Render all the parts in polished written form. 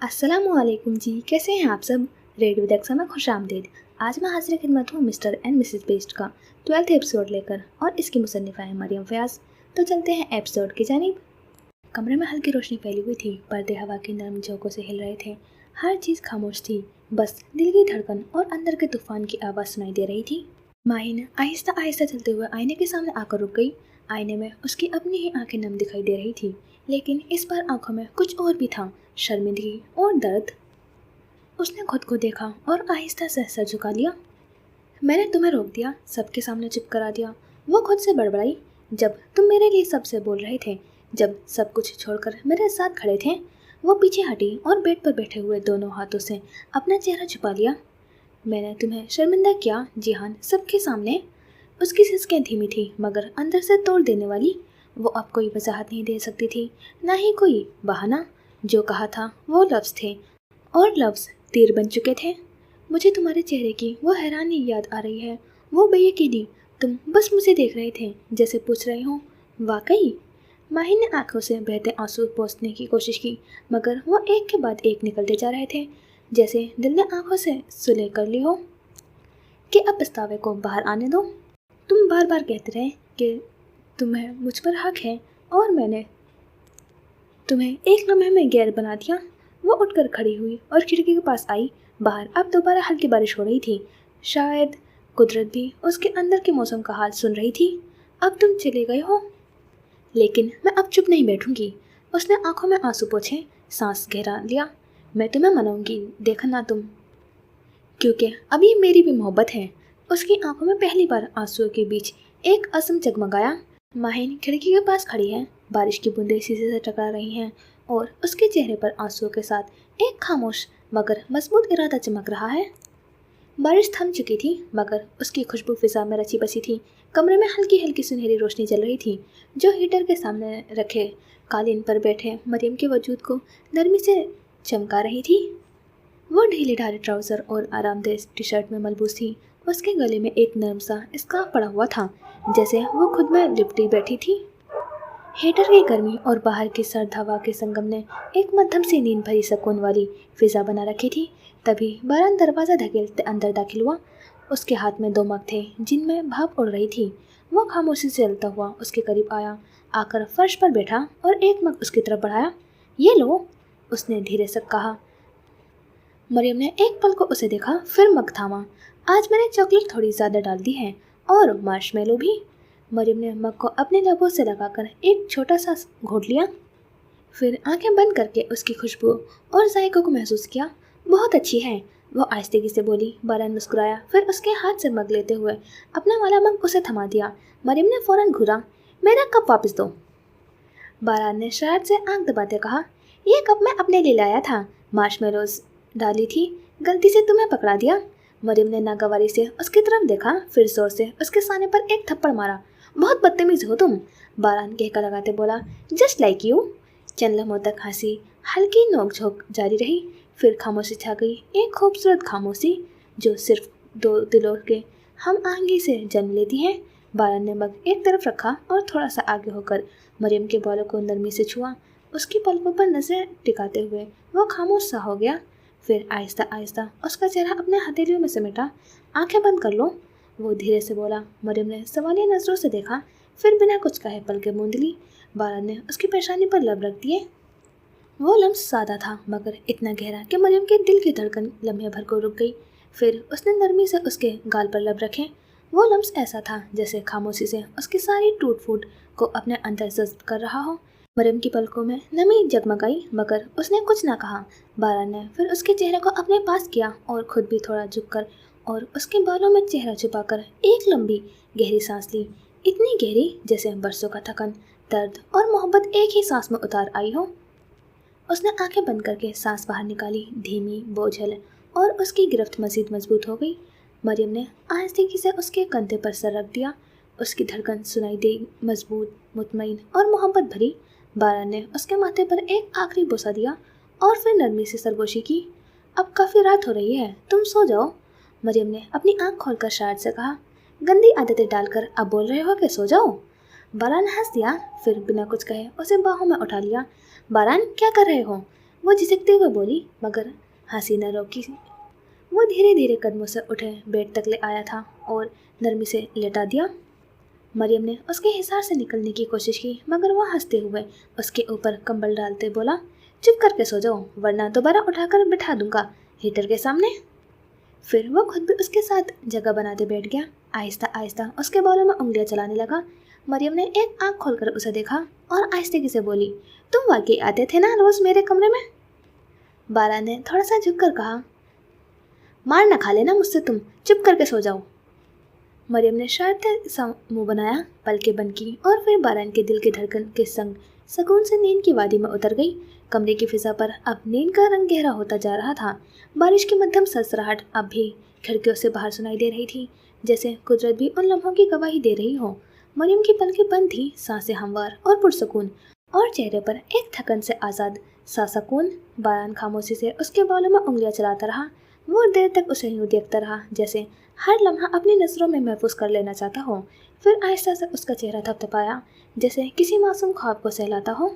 अस्सलामुअलैकुम जी, कैसे हैं आप सब। रेड विद एक्सा में खुश आमदीद। आज मैं हाजिर खिदमत हूँ मिस्टर एंड मिसेस बेस्ट का 12th एपिसोड लेकर और इसकी मुसन्निफ़ा है मरियम फयाज। तो चलते हैं एपिसोड की जानिब। कमरे में हल्की रोशनी फैली हुई थी, पर्दे हवा की नरम झोंकों से हिल रहे थे। हर चीज़ खामोश थी, बस दिल की धड़कन और अंदर के तूफान की आवाज़ सुनाई दे रही थी। माहिन आहिस्ता आहिस्ता चलते हुए आईने के सामने आकर रुक गई। आईने में उसकी अपनी ही आंखें नम दिखाई दे रही थी, लेकिन इस बार आंखों में कुछ और भी था, शर्मिंदगी और दर्द। उसने खुद को देखा और आहिस्ता से सर झुका लिया। मैंने तुम्हें रोक दिया, सबके सामने चुप करा दिया, वो खुद से बड़बड़ाई। जब तुम मेरे लिए सबसे बोल रहे थे, जब सब कुछ छोड़कर मेरे साथ खड़े थे। वो पीछे हटी और बेड पर बैठे हुए दोनों हाथों से अपना चेहरा छुपा लिया। मैंने तुम्हें शर्मिंदा किया जिहान, सबके सामने। उसकी सिसकें धीमी थी मगर अंदर से तोड़ देने वाली। वो अब कोई वजाहत नहीं दे सकती थी, ना ही कोई बहाना। जो कहा था वो लफ्ज़ थे, और लफ्ज़ तीर बन चुके थे। मुझे तुम्हारे चेहरे की वो हैरानी याद आ रही है, वो बेयकीनी। तुम बस मुझे देख रहे थे, जैसे पूछ रहे हो, वाकई। माहिन ने आंखों से बहते आंसू पोंछने की कोशिश की, मगर वो एक के बाद एक निकलते जा रहे थे, जैसे दिल ने आंखों से सुलह कर ली हो कि अब पछतावे को बाहर आने दो। तुम बार बार कहते रहे कि तुम्हें मुझ पर हक है, और मैंने तुम्हें एक लम्हे में गैर बना दिया। वो उठकर खड़ी हुई और खिड़की के पास आई। बाहर अब दोबारा हल्की बारिश हो रही थी। शायद कुदरत भी उसके अंदर के मौसम का हाल सुन रही थी। अब तुम चले गए हो, लेकिन मैं अब चुप नहीं बैठूंगी। उसने आंखों में आंसू पोंछे, सांस गहरा लिया। मैं तुम्हें मनाऊंगी, देखना तुम, क्योंकि अब ये मेरी भी मोहब्बत है। उसकी आंखों में पहली बार आंसुओं के बीच एक असम जगमगाया। माहिन खिड़की के पास खड़ी है, बारिश की बूंदें शीशे से टकरा रही हैं और उसके चेहरे पर आंसुओं के साथ एक खामोश मगर मजबूत इरादा चमक रहा है। बारिश थम चुकी थी, मगर उसकी खुशबू फिजा में रची बसी थी। कमरे में हल्की हल्की सुनहरी रोशनी जल रही थी, जो हीटर के सामने रखे कालीन पर बैठे मरियम के वजूद को नरमी से चमका रही थी। वो ढीले ढाले ट्राउज़र और आरामदेह टी शर्ट में मलबूस थी। उसके गले में एक नरम सा स्कार्फ पड़ा हुआ था, जैसे वो खुद में लिपटी बैठी थी। हीटर की गर्मी और बाहर की सर्द हवा के संगम ने एक मध्यम सी नींद भरी सुकून वाली फिजा बना रखी थी। तभी बारान दरवाज़ा धकेलते अंदर दाखिल हुआ। उसके हाथ में 2 मग थे, जिनमें भाप उड़ रही थी। वो खामोशी से चलता हुआ उसके करीब आया, आकर फर्श पर बैठा और एक मग उसकी तरफ बढ़ाया। ये लो, उसने धीरे से कहा। मरियम ने एक पल को उसे देखा, फिर मग थामा। आज मैंने चॉकलेट थोड़ी ज़्यादा डाल दी है, और मार्शमेलो भी। मरियम ने मग को अपने लबों से लगाकर एक छोटा सा घोंट लिया, फिर आंखें बंद करके उसकी खुशबू और जायकों को महसूस किया। बहुत अच्छी है, वो आहिस्तेगी से बोली। बारान मुस्कुराया, फिर उसके हाथ से मग लेते हुए अपना वाला मग उसे थमा दिया। मरियम ने फौरन घूरा, मेरा कप वापस दो। बारान ने शरारत से आंख दबाते कहा, यह कप मैं अपने लिए लाया था, मार्शमेलोज डाली थी, गलती से तुम्हें पकड़ा दिया। मरियम ने नागवारी से उसकी तरफ देखा, फिर जोर से उसके साने पर एक थप्पड़ मारा। बहुत बदतमीज हो तुम, बारान कहकर लगाते बोला। Just like you. चंद लम्हों तक हंसी, हल्की नोकझोंक जारी रही, फिर खामोशी छा गई, एक खूबसूरत खामोशी जो सिर्फ 2 दिलों के हम आहंगी से जन्म लेती है। बारान ने मग एक तरफ रखा और थोड़ा सा आगे होकर मरियम के बालों को नरमी से छुआ। उसकी पलकों पर नजरें टिकाते हुए वो खामोश सा हो गया। फिर आहिस्ता आहिस्ता उसका चेहरा अपने हथेलियों में समेटा। आंखें बंद कर लो, वो धीरे से बोला। मरियम ने सवालिया नजरों से देखा, फिर बिना कुछ कहे पलकें मूंद ली। बारान ने उसकी पेशानी पर लब रख दिए। वो लम्स सादा था, मगर इतना गहरा कि मरियम के दिल की धड़कन लम्हे भर को रुक गई। फिर उसने नरमी से उसके गाल पर लब रखे। वो लम्स ऐसा था जैसे खामोशी से उसकी सारी टूट फूट को अपने अंदर जज्ब कर रहा हो। मरियम की पलकों में नमी जगमगाई, मगर उसने कुछ ना कहा। बारान ने फिर उसके चेहरे को अपने पास किया और खुद भी थोड़ा झुककर और उसके बालों में चेहरा छुपाकर एक लंबी गहरी सांस ली, इतनी गहरी जैसे बरसों का थकन, दर्द और मोहब्बत एक ही सांस में उतार आई हो। उसने आंखें बंद करके सांस बाहर निकाली, धीमी, बोझल, और उसकी गिरफ्त मजीद मजबूत हो गई। मरियम ने आहिस्तेगी से उसके कंधे पर सर रख दिया। उसकी धड़कन सुनाई दी, मजबूत, मुतमईन और मोहब्बत भरी। बारान ने उसके माथे पर एक आखिरी बोसा दिया और फिर नरमी से सरगोशी की। अब काफ़ी रात हो रही है, तुम सो जाओ। मरियम ने अपनी आंख खोलकर शायद से कहा, गंदी आदतें डालकर अब बोल रहे हो कि सो जाओ। बारान हंस दिया, फिर बिना कुछ कहे उसे बाहों में उठा लिया। बारान, क्या कर रहे हो? वो झिझकते हुए बोली, मगर हंसी न रोकी। वो धीरे धीरे कदमों से उठे बेड तक ले आया था और नरमी से लेटा दिया। मरियम ने उसके हिसार से निकलने की कोशिश की, मगर वह हंसते हुए उसके ऊपर कंबल डालते बोला, चुप करके सो जाओ, वरना दोबारा उठाकर बिठा दूंगा हीटर के सामने। फिर वो खुद भी उसके साथ जगह बनाते बैठ गया। आहिस्ता आहिस्ता उसके बालों में उंगलियां चलाने लगा। मरियम ने एक आंख खोलकर उसे देखा और आहिस्ते से बोली, तुम वाकई आते थे ना रोज मेरे कमरे में? बारा ने थोड़ा सा झुककर कहा, मार न खा लेना मुझसे तुम, चुप करके सो जाओ। मरियम ने शर्त सा मुंह बनाया, पलकें बंद की और फिर बारान के दिल की धड़कन के संग सुकून से नींद की वादी में उतर गई। कमरे की फिजा पर अब नींद का रंग गहरा होता जा रहा था। बारिश की मध्यम सरसराहट अब भी खिड़कियों से बाहर सुनाई दे रही थी, जैसे कुदरत भी उन लम्हों की गवाही दे रही हो। मरियम की पलकें बंद थी, सांसें हमवार और पुरसुकून, और चेहरे पर एक थकन से आज़ाद सा सुकून। बारान खामोशी से उसके बालों में उंगलियां चलाता रहा। वो देर तक उसे यूं देखता रहा जैसे हर लम्हा अपनी नज़रों में महफूज कर लेना चाहता हो। फिर आहिस्ता से उसका चेहरा थपथपाया, जैसे किसी मासूम ख्वाब को सहलाता हो।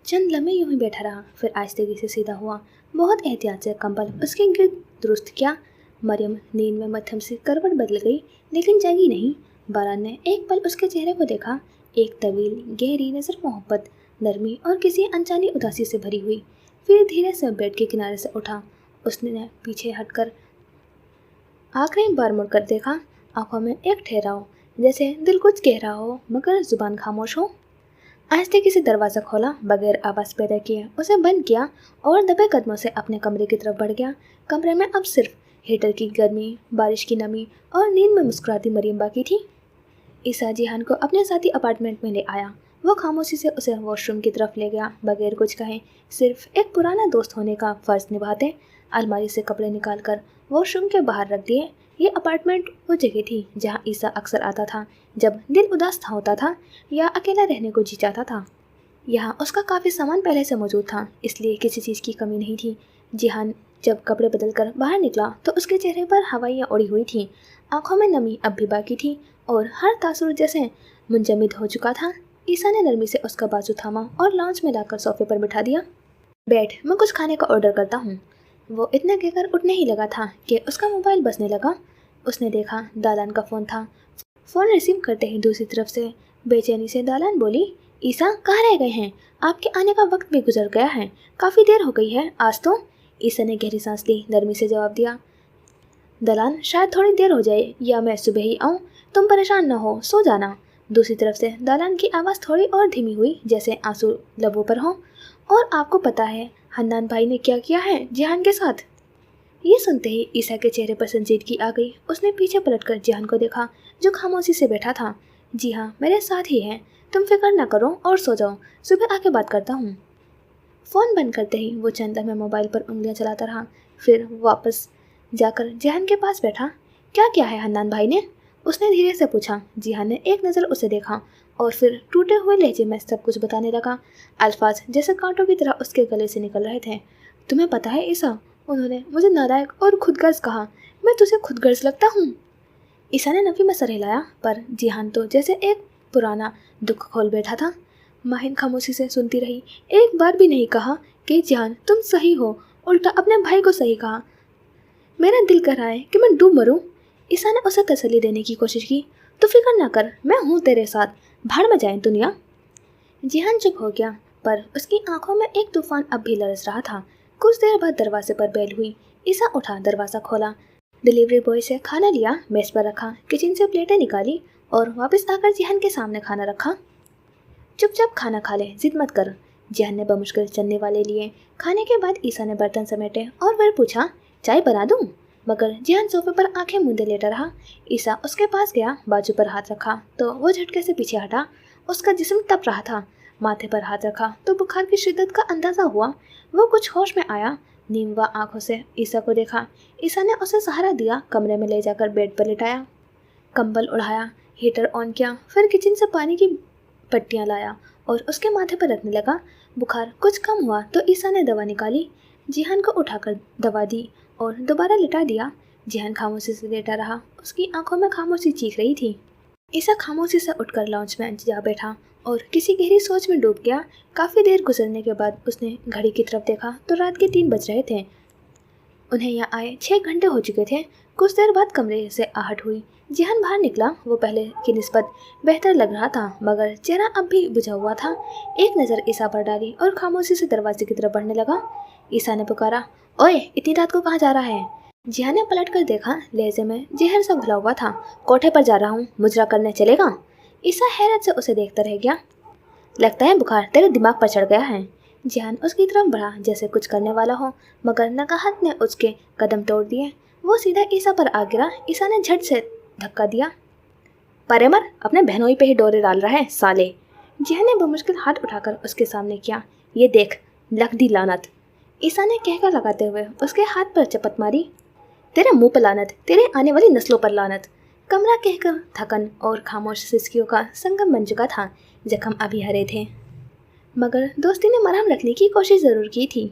चंद लम्हे यूं ही बैठा रहा, फिर आहिस्तेगी से सीधा हुआ। बहुत एहतियात से कंबल उसके गिर्द दुरुस्त किया। मरियम नींद में मध्यम से करवट बदल गई, लेकिन जागी नहीं। बारान ने एक पल उसके चेहरे को देखा, एक तवील गहरी नज़र मोहब्बत, नरमी और किसी अनजानी उदासी से भरी हुई। फिर धीरे से बेड के किनारे से उठा। उसने पीछे हटकर आखिरी बार मुड़कर देखा, आंखों में एक ठहराव, जैसे दिल कुछ कह रहा हो मगर जुबान खामोश हो। आहिस्ते किसी दरवाज़ा खोला, बगैर आवाज़ पैदा किए उसे बंद किया और दबे कदमों से अपने कमरे की तरफ बढ़ गया। कमरे में अब सिर्फ हीटर की गर्मी, बारिश की नमी और नींद में मुस्कुराती मरियम बाकी थी। ईसा जिहान को अपने साथी अपार्टमेंट में ले आया। वो खामोशी से उसे वॉशरूम की तरफ ले गया, बगैर कुछ कहे, सिर्फ एक पुराना दोस्त होने का फ़र्ज निभाते। अलमारी से कपड़े निकालकर वॉशरूम के बाहर रख दिए। ये अपार्टमेंट वो जगह थी जहाँ ईसा अक्सर आता था जब दिल उदास था होता था या अकेला रहने को जी चाहता था। यहाँ उसका काफ़ी सामान पहले से मौजूद था, इसलिए किसी चीज़ की कमी नहीं थी। जिहान जब कपड़े बदलकर बाहर निकला तो उसके चेहरे पर हवाइयाँ उड़ी हुई थीं, आंखों में नमी अब भी बाकी थी और हर तासुर जैसे मुंजमद हो चुका था। ईसा ने नरमी से उसका बाजू थामा और लाउंज में लाकर सोफे पर बिठा दिया। बैठ, मैं कुछ खाने का ऑर्डर करता हूँ। वो इतना कहकर उठने ही लगा था कि उसका मोबाइल बजने लगा। उसने देखा दालान का फ़ोन था। फ़ोन रिसीव करते ही दूसरी तरफ से बेचैनी से दालान बोली, ईसा कहाँ रह गए हैं? आपके आने का वक्त भी गुजर गया है, काफ़ी देर हो गई है आज तो। ईसा ने गहरी सांस ली, नरमी से जवाब दिया, दालान शायद थोड़ी देर हो जाए या मैं सुबह ही आऊँ, तुम परेशान न हो, सो जाना। दूसरी तरफ से दालान की आवाज़ थोड़ी और धीमी हुई, जैसे आंसू लबों पर हों। और आपको पता है हन्नान भाई ने क्या किया है जिहान के साथ? ये सुनते ही ईसा के चेहरे पर संजीदगी आ गई। उसने पीछे पलटकर जिहान को देखा, जो खामोशी से बैठा था। जी हाँ, मेरे साथ ही है, तुम फिक्र ना करो और सो जाओ, सुबह आके बात करता हूँ। फ़ोन बंद करते ही वो चंद लम्हे मोबाइल पर उंगलियां चलाता रहा, फिर वापस जाकर जिहान के पास बैठा। क्या किया है हन्नान भाई ने? उसने धीरे से पूछा। जिहान ने एक नज़र उसे देखा और फिर टूटे हुए लहजे में सब कुछ बताने लगा। अल्फाज जैसे कांटों की तरह उसके गले से निकल रहे थे। तुम्हें पता है ईसा, उन्होंने मुझे नालायक और खुदगर्ज कहा। मैं तुझे खुदगर्ज लगता हूँ? ईसा ने नफी में सर हिलाया, पर जिहान तो जैसे एक पुराना दुख खोल बैठा था। माहिन खामोशी से सुनती रही। एक बार भी नहीं कहा कि जिहान तुम सही हो, उल्टा अपने भाई को सही कहा। मेरा दिल कर रहा है कि मैं डूब मरूं। ईसा ने उसे तसल्ली देने की कोशिश की। तो फिक्र ना कर, मैं हूँ तेरे साथ, भाड़ में जाए दुनिया। जिहान चुप हो गया, पर उसकी आंखों में एक तूफान अब भी लरस रहा था। कुछ देर बाद दरवाजे पर बेल हुई। ईसा उठा, दरवाज़ा खोला, डिलीवरी बॉय से खाना लिया, मेज पर रखा, किचन से प्लेटें निकाली और वापस आकर जिहान के सामने खाना रखा। चुपचाप खाना खा ले, जिद मत कर। जिहान ने बमुश्किल चलने वाले लिए। खाने के बाद ईसा ने बर्तन समेटे और फिर पूछा, चाय बना दूँ? मगर जिहान सोफे पर आंखें मूंदे लेटा रहा। ईसा उसके पास गया, बाजू पर हाथ रखा तो वो झटके से पीछे हटा। उसका जिस्म तप रहा था। माथे पर हाथ रखा तो बुखार की शिद्दत का अंदाज़ा हुआ। वो कुछ होश में आया, नींवा आंखों से ईसा को देखा। ईसा ने उसे सहारा दिया, कमरे में ले जाकर बेड पर लिटाया, कंबल उड़ाया, हीटर ऑन किया, फिर किचन से पानी की पट्टियाँ लाया और उसके माथे पर रखने लगा। बुखार कुछ कम हुआ तो ईसा ने दवा निकाली, जिहान को उठाकर दवा दी और दोबारा लिटा दिया। जिहान खामोशी से लेटा रहा, उसकी आंखों में खामोशी चीख रही थी। ईसा खामोशी से उठकर लाउंज में जा बैठा और किसी गहरी सोच में डूब गया। काफ़ी देर गुजरने के बाद उसने घड़ी की तरफ देखा तो रात के 3 बज रहे थे। उन्हें यहाँ आए 6 घंटे हो चुके थे। कुछ देर बाद कमरे से आहट हुई। जिहान बाहर निकला। वो पहले की निस्बत बेहतर लग रहा था, मगर चेहरा अब भी बुझा हुआ था। एक नज़र ईसा पर डाली और खामोशी से दरवाजे की तरफ बढ़ने लगा। ईसा ने पुकारा, ओए, इतनी रात को कहाँ जा रहा है? जिहान ने पलट कर देखा। लहजे में जहर सा घुला हुआ था। कोठे पर जा रहा हूँ, मुजरा करने चलेगा? ईसा हैरत से उसे देखता रह गया। लगता है बुखार तेरे दिमाग पर चढ़ गया है। जिहान उसकी तरफ बढ़ा जैसे कुछ करने वाला हो, मगर नकाहत ने उसके कदम तोड़ दिए। वो सीधा ईसा पर आ गिरा। ईसा ने झट से धक्का दिया। परे मर, अपने बहनोई पे ही डोरे डाल रहा है साले। जिहान ने बमुश्किल हाथ उठाकर उसके सामने किया। ये देख, लग दी लानत। ईसा ने कहकर लगाते हुए उसके हाथ पर चपत मारी। तेरे मुंह पर लानत, तेरे आने वाली नस्लों पर लानत। कमरा कहकर थकन और खामोश सिसकियों का संगम बन चुका था। जख्म अभी हरे थे, मगर दोस्ती ने मरहम रखने की कोशिश ज़रूर की थी।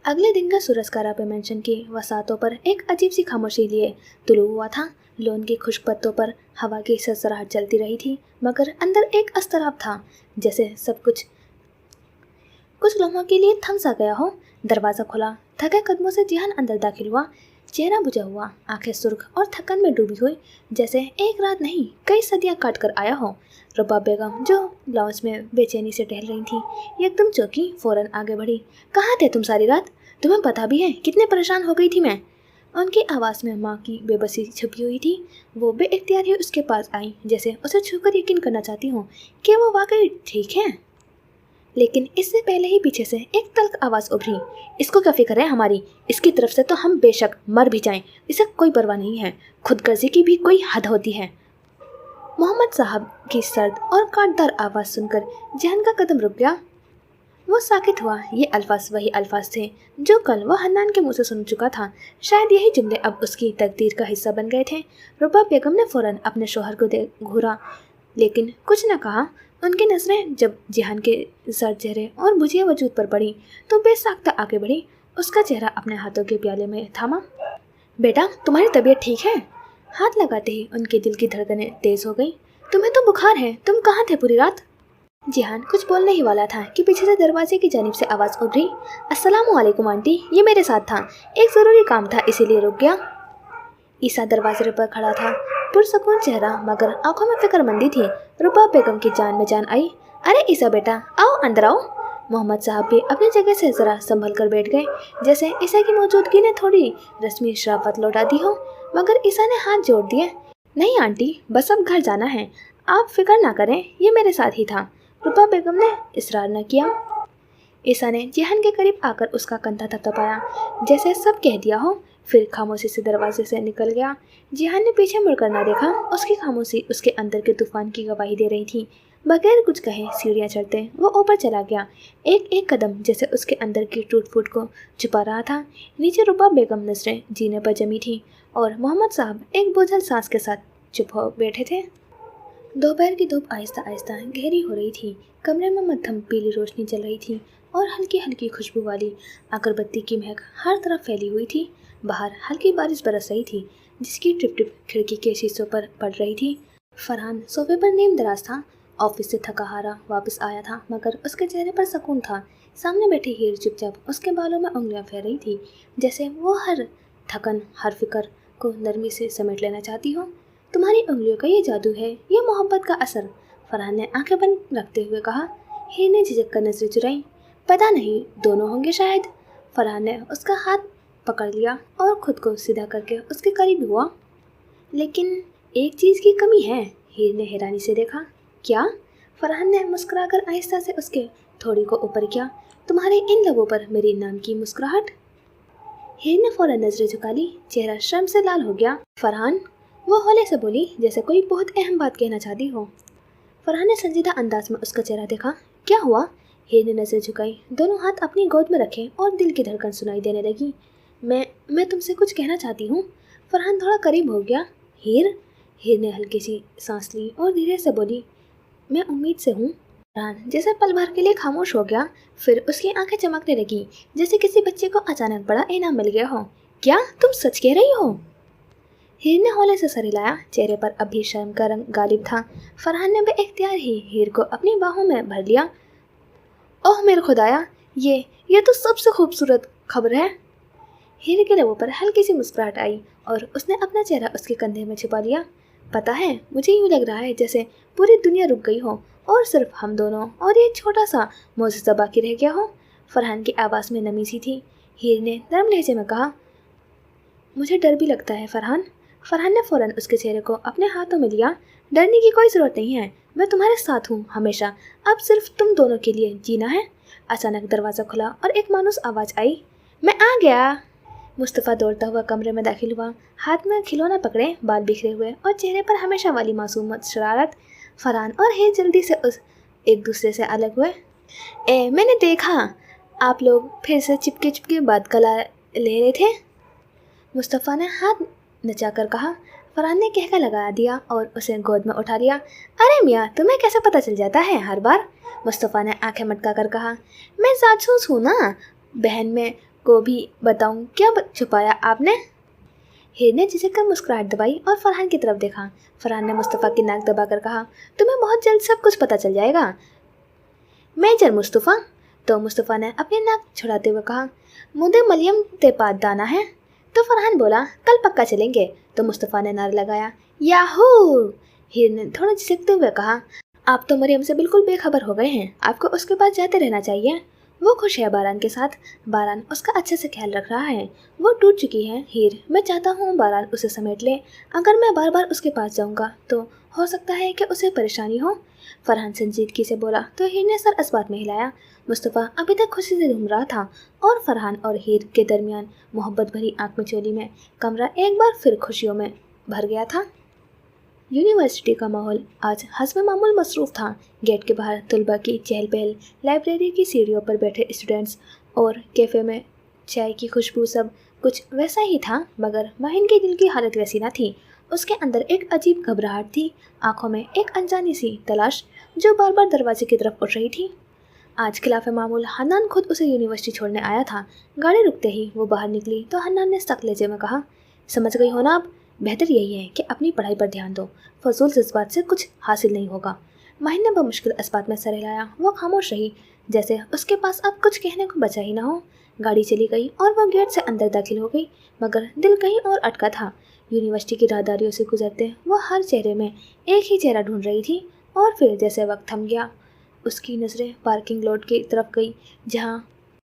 अगले दिन का सूरज कारापे मेंशन की वसातों पर एक अजीब सी खामोशी लिए तुलू हुआ था। लोन के खुश्क पत्तों पर हवा की सरसराहट चलती रही थी, मगर अंदर एक अस्तराब था, जैसे सब कुछ लम्हों के लिए थम सा गया हो। दरवाज़ा खुला। थके कदमों से जिहान अंदर दाखिल हुआ। चेहरा बुझा हुआ, आंखें सुर्ख और थकन में डूबी हुई, जैसे एक रात नहीं कई सदियां काट कर आया हो। रुबा बेगम, जो लाउंज में बेचैनी से टहल रही थी, एकदम चौंकी, फौरन आगे बढ़ी। कहाँ थे तुम सारी रात? तुम्हें पता भी है कितने परेशान हो गई थी मैं? उनकी आवाज़ में माँ की बेबसी छुपी हुई थी। वो बेइख्तियार ही उसके पास आई, जैसे उसे छूकर यकीन करना चाहती हूँ कि वो वाकई ठीक है। लेकिन इससे पहले ही पीछे से एक तल्ख आवाज़ उभरी। इसको क्या फिक्र है हमारी? इसकी तरफ से तो हम बेशक मर भी जाएं, इसे कोई परवाह नहीं है। खुदगर्जी की भी कोई हद होती है। मोहम्मद साहब की सर्द और काटदार आवाज़ सुनकर जहन का कदम रुक गया। वो साकित हुआ। ये अल्फाज वही अल्फाज थे जो कल वह हन्नान के मुंह से सुन चुका था। शायद यही जुमले अब उसकी तकदीर का हिस्सा बन गए थे। रुबा बेगम ने फौरन अपने शोहर को घूरा, लेकिन कुछ न कहा। उनकी नज़रें जब जिहान के सर्द चेहरे और बुझे वजूद पर पड़ी तो बेसाख्ता आगे बढ़ी। उसका चेहरा अपने हाथों के प्याले में थामा। बेटा, तुम्हारी तबीयत ठीक है? हाथ लगाते ही उनके दिल की धड़कनें तेज़ हो गई। तुम्हें तो बुखार है, तुम कहाँ थे पूरी रात? जिहान कुछ बोलने ही वाला था कि पीछे से दरवाजे की जानिब से आवाज़ उभरी। अस्सलामुअलैकुम आंटी, ये मेरे साथ था, एक ज़रूरी काम था इसीलिए रुक गया। ईसा दरवाजे पर खड़ा था, पुरसकून चेहरा, मगर आंखों में फिक्रमंदी थी। रुबा बेगम की जान में जान आई। अरे ईसा बेटा, आओ अंदर आओ। मोहम्मद साहब भी अपनी जगह से ज़रा संभल कर बैठ गए, जैसे ईसा की मौजूदगी ने थोड़ी रस्मी शराफत लौटा दी हो। मगर ईसा ने हाथ जोड़ दिए। नहीं आंटी, बस अब घर जाना है, आप फिक्र ना करें, ये मेरे साथ ही था। रुबा बेगम ने इसरार न किया। ईसा ने जिहान के करीब आकर उसका कंधा थपथपाया, जैसे सब कह दिया हो, फिर खामोशी से दरवाजे से निकल गया। जिहान ने पीछे मुड़कर ना देखा। उसकी खामोशी उसके अंदर के तूफान की गवाही दे रही थी। बगैर कुछ कहे सीढ़ियाँ चढ़ते वो ऊपर चला गया। एक एक कदम जैसे उसके अंदर की टूट फूट को छुपा रहा था। नीचे रुबा बेगम नजरें जीने पर जमी थी और मोहम्मद साहब एक बोझल सांस के साथ चुप हो बैठे थे। दोपहर की धूप आहिस्ता आहिस्ता गहरी हो रही थी। कमरे में मध्यम पीली रोशनी चल रही थी और हल्की हल्की खुशबू वाली अगरबत्ती की महक हर तरफ फैली हुई थी। बाहर हल्की बारिश बरस रही थी, जिसकी टिप टिप खिड़की के शीशों पर पड़ रही थी। फरहान सोफे पर नीम दराज था। ऑफिस से थका हारा वापस आया था, मगर उसके चेहरे पर सुकून था। सामने बैठी हीर चुपचाप उसके बालों में उंगलियां फेर रही थी, जैसे वो हर थकन, हर फिक्र को नरमी से समेट लेना चाहती हो। तुम्हारी उंगलियों का ये जादू है, ये मोहब्बत का असर, फरहान ने आंखें बंद रखते हुए कहा। हीर ने झिझक कर नजरें चुराई। पता नहीं, दोनों होंगे शायद। फरहान ने उसका हाथ पकड़ लिया और खुद को सीधा करके उसके करीब हुआ। लेकिन एक चीज़ की कमी है, हीर ने हैरानी से देखा। क्या? फरहान ने मुस्कुराकर आहिस्ता से उसके थोड़ी को ऊपर किया। तुम्हारे इन लबों पर मेरी नाम की मुस्कुराहट। हीर ने फौरन नजरें झुका ली, चेहरा शर्म से लाल हो गया। फरहान, वो हौले से बोली, जैसे कोई बहुत अहम बात कहना चाहती हो। फरहान ने संजीदा अंदाज में उसका चेहरा देखा। क्या हुआ? हीर ने नजरें झुकाई, दोनों हाथ अपनी गोद में रखे और दिल की धड़कन सुनाई देने लगी। मैं तुमसे कुछ कहना चाहती हूँ। फरहान थोड़ा करीब हो गया। हीर ने हल्की सी सांस ली और धीरे से बोली, मैं उम्मीद से हूँ। फरहान जैसे पल भर के लिए खामोश हो गया, फिर उसकी आंखें चमकने लगी, जैसे किसी बच्चे को अचानक बड़ा इनाम मिल गया हो। क्या तुम सच कह रही हो? हीर ने हौले से सर हिलाया, चेहरे पर अब भी शर्म का रंग गालिब था। फरहान ने बेइख्तियार ही हीर को अपनी बाहों में भर लिया। ओह मेरे खुदाया, ये तो सबसे खूबसूरत खबर है। हीर के लबों पर हल्की सी मुस्कुराहट आई और उसने अपना चेहरा उसके कंधे में छिपा लिया। पता है, मुझे यूँ लग रहा है जैसे पूरी दुनिया रुक गई हो और सिर्फ हम दोनों और ये छोटा सा मोज़िज़ा बाकी रह गया हो। फरहान की आवाज़ में नमी सी थी। हीर ने नरम लहजे में कहा, मुझे डर भी लगता है फरहान। फरहान ने फ़ौरन उसके चेहरे को अपने हाथों में लिया। डरने की कोई ज़रूरत नहीं है, मैं तुम्हारे साथ हूँ हमेशा। अब सिर्फ तुम दोनों के लिए जीना है। अचानक दरवाज़ा खुला और एक मायूस आवाज़ आई, मैं आ गया। मुस्तफ़ा दौड़ता हुआ कमरे में दाखिल हुआ, हाथ में खिलौना पकड़े, बाल बिखरे हुए और चेहरे पर हमेशा वाली मासूम शरारत। फरहान और हीर जल्दी से एक दूसरे से अलग हुए। मैंने देखा आप लोग फिर से चिपके चिपके बात कला ले रहे थे, मुस्तफ़ा ने हाथ नचाकर कहा। फरहान ने कहका लगा दिया और उसे गोद में उठा लिया। अरे मियाँ, तुम्हें कैसे पता चल जाता है हर बार, मुस्तफ़ा ने आंखें मटका कर कहा। मैं जासूस हूँ ना, बहन में को भी बताऊँ क्या छुपाया आपने। हीर ने झिझक कर मुस्कुराहट दबाई और फरहान की तरफ देखा। फरहान ने मुस्तफ़ा की नाक दबाकर कहा, तुम्हें बहुत जल्द सब कुछ पता चल जाएगा मेजर मुस्तफ़ा। तो मुस्तफ़ा ने अपनी नाक छुड़ाते हुए कहा, मुझे मरियम ते पास जाना है। तो फरहान बोला, कल पक्का चलेंगे। तो मुस्तफ़ा ने नारा लगाया, याहू। हीर ने थोड़ा झिझकते हुए कहा, आप तो मरियम से बिल्कुल बेखबर हो गए हैं, आपको उसके पास जाते रहना चाहिए। वो खुश है बारान के साथ, बारान उसका अच्छे से ख्याल रख रहा है। वो टूट चुकी है हीर, मैं चाहता हूँ बारान उसे समेट ले। अगर मैं बार बार उसके पास जाऊँगा तो हो सकता है कि उसे परेशानी हो। फरहान संजीदगी से बोला तो हीर ने सर इस बात में हिलाया। मुस्तफ़ा अभी तक खुशी से घूम रहा था और फरहान और हीर के दरमियान मोहब्बत भरी आंख मिचौली में कमरा एक बार फिर खुशियों में भर गया था। यूनिवर्सिटी का माहौल आज हस्ब मामूल मसरूफ़ था। गेट के बाहर तुलबा की चहल पहल, लाइब्रेरी की सीढ़ियों पर बैठे स्टूडेंट्स और कैफ़े में चाय की खुशबू, सब कुछ वैसा ही था, मगर माहिन के दिल की हालत वैसी ना थी। उसके अंदर एक अजीब घबराहट थी, आंखों में एक अनजानी सी तलाश जो बार बार दरवाजे की तरफ उठ रही थी। आज खिलाफ मामूल हन्नान खुद उसे यूनिवर्सिटी छोड़ने आया था। गाड़ी रुकते ही वो बाहर निकली तो हन्नान ने सख्त लहजे में कहा, समझ गई हो ना आप, बेहतर यही है कि अपनी पढ़ाई पर ध्यान दो, फजूल जज्बात से कुछ हासिल नहीं होगा। माहिन ने बमुश्किल इस बात में सर हिलाया। वो खामोश रही, जैसे उसके पास अब कुछ कहने को बचा ही ना हो। गाड़ी चली गई और वह गेट से अंदर दाखिल हो गई, मगर दिल कहीं और अटका था। यूनिवर्सिटी की राहदारियों से गुजरते वह हर चेहरे में एक ही चेहरा ढूंढ रही थी और फिर जैसे वक्त थम गया, उसकी नज़रें पार्किंग लॉट की तरफ गई जहाँ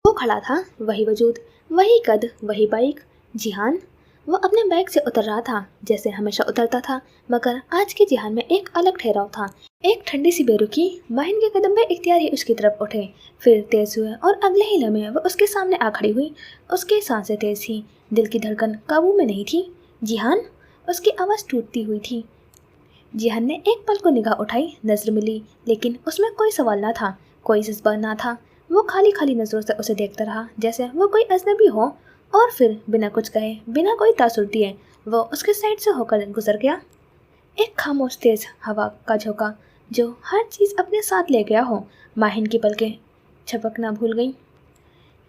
वो खड़ा था। वही वजूद, वही कद, वही बाइक। जिहान। वो अपने बाइक से उतर रहा था जैसे हमेशा उतरता था, मगर आज के जिहान में एक अलग ठहराव था, एक ठंडी सी बेरुखी। माहिन के कदम बेइख्तियार ही उसकी तरफ उठे, फिर तेज़ हुए और अगले ही लम्हे वो उसके सामने आ खड़ी हुई। उसकी सांसें तेज़ थी, दिल की धड़कन काबू में नहीं थी। जिहान, उसकी आवाज़ टूटती हुई थी। जिहान ने एक पल को निगाह उठाई, नज़र मिली, लेकिन उसमें कोई सवाल ना था, कोई जज्बा ना था। वो खाली खाली नज़रों से उसे देखता रहा जैसे वो कोई अजनबी हो, और फिर बिना कुछ कहे, बिना कोई तासुर दिए, वो उसके साइड से होकर गुजर गया। एक खामोश तेज़ हवा का झोंका जो हर चीज़ अपने साथ ले गया हो। माहिन की पलकें झपकना भूल गई,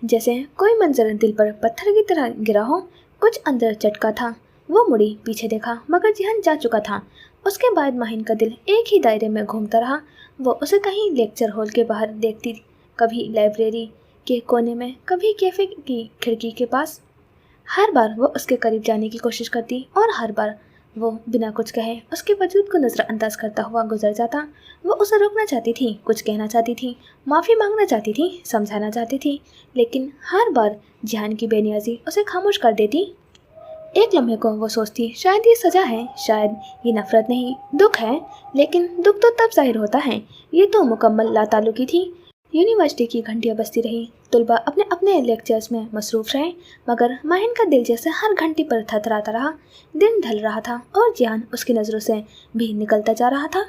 जैसे कोई मंजर दिल पर पत्थर की तरह गिरा हो। कुछ अंदर चटका था। वो मुड़ी, पीछे देखा, मगर जिहान जा चुका था। उसके बाद माहिन का दिल एक ही दायरे में घूमता रहा। वो उसे कहीं लेक्चर हॉल के बाहर देखती, कभी लाइब्रेरी के कोने में, कभी कैफ़े की खिड़की के पास। हर बार वो उसके करीब जाने की कोशिश करती और हर बार वो बिना कुछ कहे उसके वजूद को नज़रअंदाज करता हुआ गुजर जाता। वो उसे रोकना चाहती थी, कुछ कहना चाहती थी, माफ़ी मांगना चाहती थी, समझाना चाहती थी, लेकिन हर बार जिहान की बेनियाजी उसे खामोश कर देती। एक लम्हे को वो सोचती, शायद ये सज़ा है, शायद ये नफ़रत नहीं, दुख है। लेकिन दुख तो तब जाहिर होता है, ये तो मुकम्मल लाताल्लुकी थी। यूनिवर्सिटी की घंटियाँ बजती रही, तुलबा अपने अपने लेक्चर्स में मसरूफ़ रहे, मगर माहिन का दिल जैसे हर घंटी पर थरथराता रहा। दिन ढल रहा था और जिहान उसकी नज़रों से भी निकलता जा रहा था।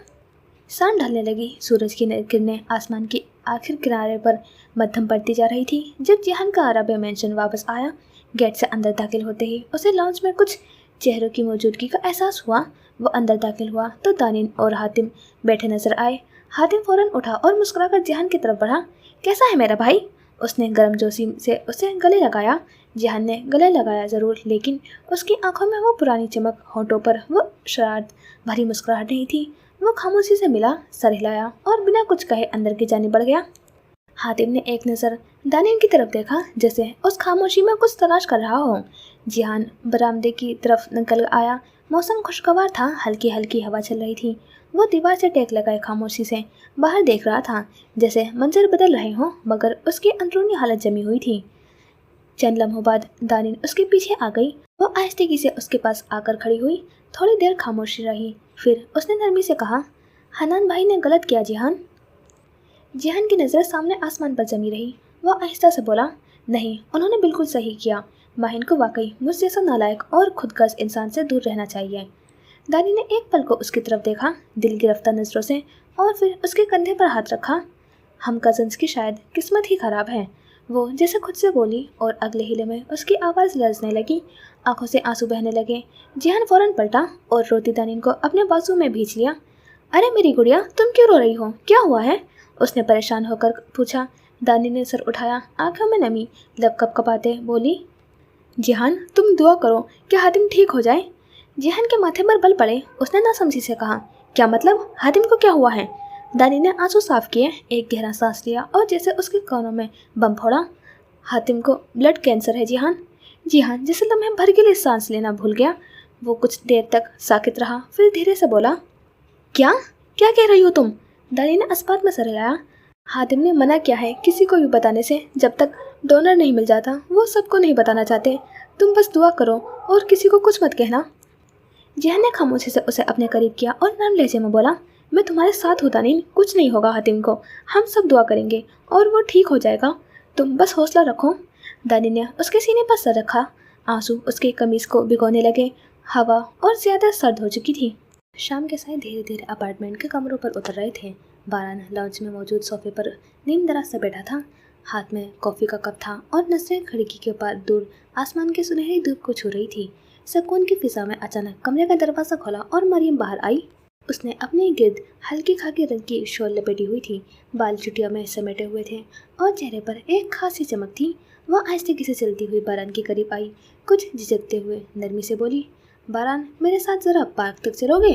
शाम ढलने लगी, सूरज की किरणें आसमान की आखिर किनारे पर मध्यम पड़ती जा रही थी। जब जिहान का अरब मेंशन वापस आया, गेट से अंदर दाखिल होते ही उसे लॉन्च में कुछ चेहरों की मौजूदगी का एहसास हुआ। वो अंदर दाखिल हुआ तो दानिन और हातिम बैठे नजर आए। हातिम फौरन उठा और मुस्कुराकर जिहान की तरफ बढ़ा। कैसा है मेरा भाई? उसने गर्मजोशी से उसे गले लगाया। जिहान ने गले लगाया ज़रूर, लेकिन उसकी आंखों में वो पुरानी चमक, होठों पर वो शरारत भरी मुस्कुराहट नहीं थी। वो खामोशी से मिला, सर हिलाया और बिना कुछ कहे अंदर की जाने बढ़ गया। हातिम ने एक नज़र दानिन की तरफ देखा, जैसे उस खामोशी में कुछ तलाश कर रहा हो। जिहान बरामदे की तरफ निकल आया। मौसम खुशगवार था, हल्की हल्की हवा चल रही थी। वो दीवार से टेक लगाए खामोशी से बाहर देख रहा था, जैसे मंजर बदल रहे हों, मगर उसकी अंदरूनी हालत जमी हुई थी। चंद लम्हों बाद दानिन उसके पीछे आ गई। वो आहिस्तेगी से उसके पास आकर खड़ी हुई। थोड़ी देर खामोशी रही, फिर उसने नरमी से कहा, हनान भाई ने गलत किया जिहान। जिहान की नज़र सामने आसमान पर जमी रही। वो आहिस्ता से बोला, नहीं, उन्होंने बिल्कुल सही किया। माहिन को वाकई मुझ जैसा नालायक और खुदगर्ज इंसान से दूर रहना चाहिए। दानी ने एक पल को उसकी तरफ देखा, दिल गिरफ्तार नज़रों से, और फिर उसके कंधे पर हाथ रखा। हम कजन्स की शायद किस्मत ही खराब है, वो जैसे खुद से बोली, और अगले हिले में उसकी आवाज़ लरजने लगी, आंखों से आंसू बहने लगे। जिहान फौरन पलटा और रोती दानिन को अपने बाजू में भींच लिया। अरे मेरी गुड़िया, तुम क्यों रो रही हो? क्या हुआ है? उसने परेशान होकर पूछा। दानी ने सर उठाया, आंखों में नमी, लब कपकपाते बोली, जिहान तुम दुआ करो कि हातिम ठीक हो जाए। जिहान के माथे पर बल पड़े। उसने नासमझी से कहा, क्या मतलब? हातिम को क्या हुआ है? दानी ने आंसू साफ किए, एक गहरा सांस लिया और जैसे उसके कानों में बम फोड़ा। हातिम को ब्लड कैंसर है जिहान। जिहान जैसे लम्हे भर के लिए सांस लेना भूल गया। वो कुछ देर तक साकित रहा, फिर धीरे से बोला, क्या क्या कह रही हो तुम? दानी ने अस्पात में सर हिलाया। हातिम ने मना किया है किसी को भी बताने से, जब तक डोनर नहीं मिल जाता। वो सबको नहीं बताना चाहते। तुम बस दुआ करो और किसी को कुछ मत कहना। जिहान ने खामोशी से उसे अपने करीब किया और नरम लहजे में बोला, मैं तुम्हारे साथ हूँ दानिन, कुछ नहीं होगा हातिम को। हम सब दुआ करेंगे और वो ठीक हो जाएगा। तुम बस हौसला रखो। दानी ने उसके सीने पर सर रखा। आंसू उसकी कमीज को भिगोने लगे। हवा और ज़्यादा सर्द हो चुकी थी। शाम के साय धीरे धीरे अपार्टमेंट के कमरों पर उतर रहे थे। बारान लॉन्च में मौजूद सोफे पर नीम दराज से बैठा था। हाथ में कॉफ़ी का कप था और नजरें खिड़की के पार दूर आसमान की सुनहरी धूप को छू रही थी। सुकून की फिजा में अचानक कमरे का दरवाज़ा खोला और मरियम बाहर आई। उसने अपने गिर्द हल्की खाकी रंग की शॉल लपेटी हुई थी, बाल चुटिया में समेटे हुए थे और चेहरे पर एक खासी चमक थी। वह आहिस्तेगी से चलती हुई बारान के करीब आई, कुछ झिझकते हुए नरमी से बोली, बारान मेरे साथ ज़रा पार्क तक चलोगे?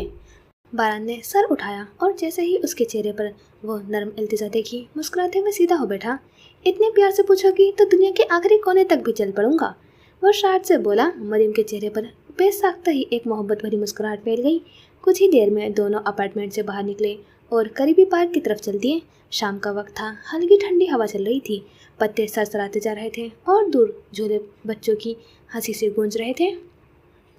बारान ने सर उठाया और जैसे ही उसके चेहरे पर वो नरम इल्तिजा देखी, मुस्कुराते हुए सीधा हो बैठा। इतने प्यार से पूछोगी तो दुनिया के आखिरी कोने तक भी चल पड़ूंगा, वो शायद से बोला। मरियम के चेहरे पर बेसाख्ता ही एक मोहब्बत भरी मुस्कुराहट फैल गई। कुछ ही देर में दोनों अपार्टमेंट से बाहर निकले और करीबी पार्क की तरफ चल दिए। शाम का वक्त था, हल्की ठंडी हवा चल रही थी, पत्ते सरसराते जा रहे थे और दूर झूले बच्चों की हंसी से गूंज रहे थे।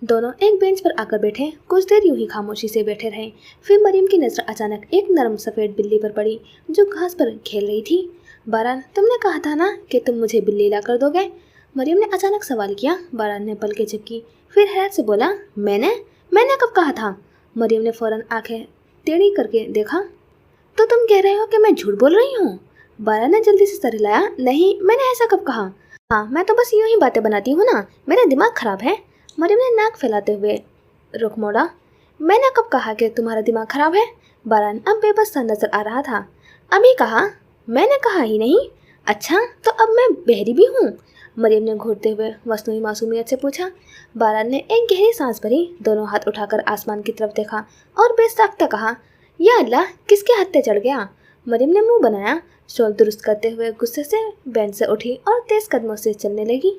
दोनों एक बेंच पर आकर बैठे, कुछ देर यूं ही खामोशी से बैठे रहे। फिर मरियम की नज़र अचानक एक नरम सफ़ेद बिल्ली पर पड़ी जो घास पर खेल रही थी। बारान, तुमने कहा था ना कि तुम मुझे बिल्ली ला कर दोगे? मरियम ने अचानक सवाल किया। बारान ने पलकें झपकी, फिर हैरत से बोला, मैंने कब कहा था? मरियम ने फौरन आंखें टेढ़ी करके देखा। तो तुम कह रहे हो कि मैं झूठ बोल रही हूँ? बारान ने जल्दी से सर हिलाया। नहीं, मैंने ऐसा कब कहा? हाँ, मैं तो बस यूं ही बातें बनाती हूँ ना, मेरा दिमाग खराब है। मरियम ने नाक फैलाते हुए रुख मोड़ा। मैंने कब कहा कि तुम्हारा दिमाग खराब है? बारान अब बेबस सा नजर आ रहा था। अभी कहा? मैंने कहा ही नहीं। अच्छा, तो अब मैं बहरी भी हूँ? मरियम ने घूरते हुए मसनूई मासूमियत से पूछा। बारान ने एक गहरी सांस भरी, दोनों हाथ उठाकर आसमान की तरफ देखा और बेसाख्ता कहा, या अल्लाह, किसके हत्थे चढ़ गया? मरियम ने मुंह बनाया। शॉल दुरुस्त करते हुए गुस्से से बेंच से उठी और तेज कदमों से चलने लगी।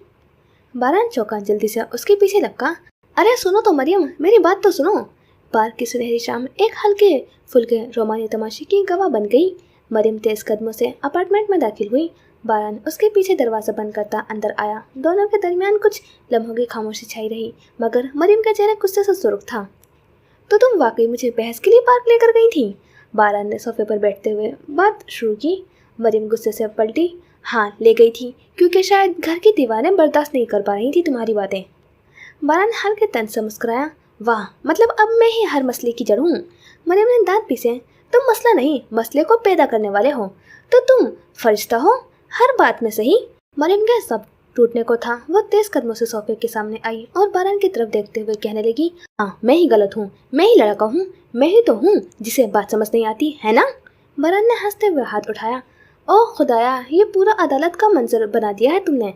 बारान चौंका, जल्दी से उसके पीछे लपका। अरे सुनो तो मरियम, मेरी बात तो सुनो। पार्क की सुनहरी शाम एक हल्के फुल्के रोमानी तमाशे की गवाह बन गई। मरियम तेज कदमों से अपार्टमेंट में दाखिल हुई। बारान उसके पीछे दरवाज़ा बंद करता अंदर आया। दोनों के दरमियान कुछ लम्हों की खामोशी छाई रही, मगर मरियम का चेहरा गुस्से से सुर्ख था। तो तुम वाकई मुझे बहस के लिए पार्क लेकर गई थी? बारान ने सोफे पर बैठते हुए बात शुरू की। मरियम गुस्से से पलटी। हाँ, ले गई थी, क्योंकि शायद घर की दीवारें बर्दाश्त नहीं कर पा रही थी तुम्हारी बातें। बारान हल्के तन से मुस्कुराया। वाह, मतलब अब मैं ही हर मसले की जड़ हूँ। मरियम ने दांत पीसे। तुम मसला नहीं, मसले को पैदा करने वाले हो। तो तुम फरिश्ता हो, हर बात में सही। मरियम के सब टूटने को था। वो तेज कदमों से सोफे के सामने आई और बारान की तरफ देखते हुए कहने लगी, हाँ, मैं ही गलत हूँ, मैं ही लड़का हूँ, मैं ही तो हूँ जिसे बात समझ नहीं आती है ना? बारान ने हंसते हुए हाथ उठाया। ओह खुदाया, ये पूरा अदालत का मंजर बना दिया है तुमने।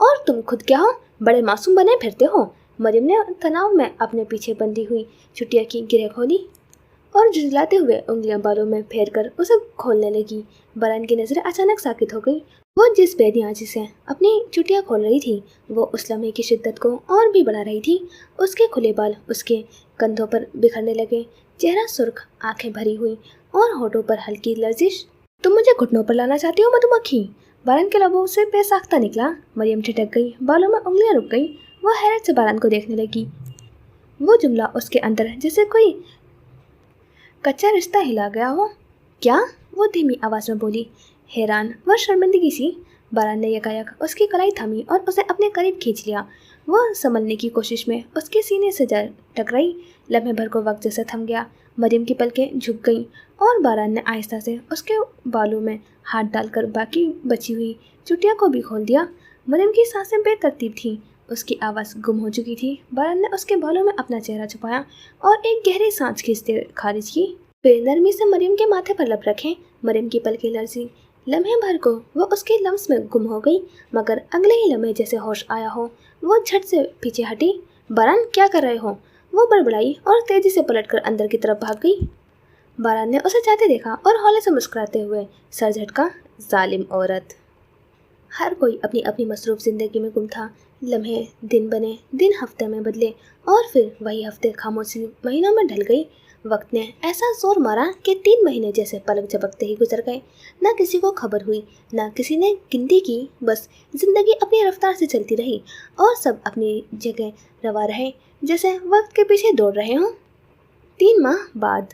और तुम खुद क्या हो, बड़े मासूम बने फिरते हो। मरियम ने तनाव में अपने पीछे बंधी हुई चुटिया की गिरह खोली और झुंझलाते हुए उंगलियां बालों में फेर कर उसे खोलने लगी। बरान की नजरें अचानक साकित हो गई। वो जिस बेदियाजी से अपनी चुटिया खोल रही थी वो उस लम्हे की शिद्दत को और भी बढ़ा रही थी। उसके खुले बाल उसके कंधों पर बिखरने लगे, चेहरा सुर्ख, आंखें भरी हुई और होठों पर हल्की लर्जिश। तुम मुझे घुटनों पर लाना चाहती हो मधुमक्खी? बारान के लबों से बेसाख्ता निकला। मरियम ठिठक गई, बालों में उंगलियां रुक गई। वो हैरत से बारान को देखने लगी। वो जुमला उसके अंदर जैसे कोई कच्चा रिश्ता हिला गया हो। क्या? वो धीमी आवाज में बोली, हैरान व शर्मिंदगी सी। बारान ने यकायक उसकी कलाई थमी और उसे अपने करीब खींच लिया। वो संभलने की कोशिश में उसके सीने से जा टकराई। लम्हे भर को वक्त जैसे थम गया। मरियम की पलकें झुक गईं और बारान ने आहिस्ता से उसके बालों में हाथ डालकर बाकी बची हुई चुटिया को भी खोल दिया। मरियम की सांसें बेतरतीब थीं, उसकी आवाज़ गुम हो चुकी थी। बारान ने उसके बालों में अपना चेहरा छुपाया और एक गहरी सांस खींचते खारिज की। फिर नरमी से मरियम के माथे पर लब रखे। मरियम की पलकें लरजी। लम्हे भर को वो उसके लम्स में गुम हो गई, मगर अगले ही लम्हे जैसे होश आया हो वो झट से पीछे हटी। बारान, क्या कर रहे हो? वो बड़बड़ाई और तेजी से पलटकर अंदर की तरफ भाग गई। बारान ने उसे जाते देखा और हौले से मुस्कुराते हुए सर झटका। जालिम औरत। हर कोई अपनी अपनी मसरूफ जिंदगी में गुम था। लम्हे दिन बने, दिन हफ्ते में बदले और फिर वही हफ्ते खामोशी महीनों में ढल गई। वक्त ने ऐसा जोर मारा कि 3 महीने जैसे पलक झपकते ही गुजर गए। न किसी को खबर हुई, न किसी ने गिनती की। बस जिंदगी अपनी रफ्तार से चलती रही और सब अपनी जगह रवा रहे, जैसे वक्त के पीछे दौड़ रहे हों। 3 माह बाद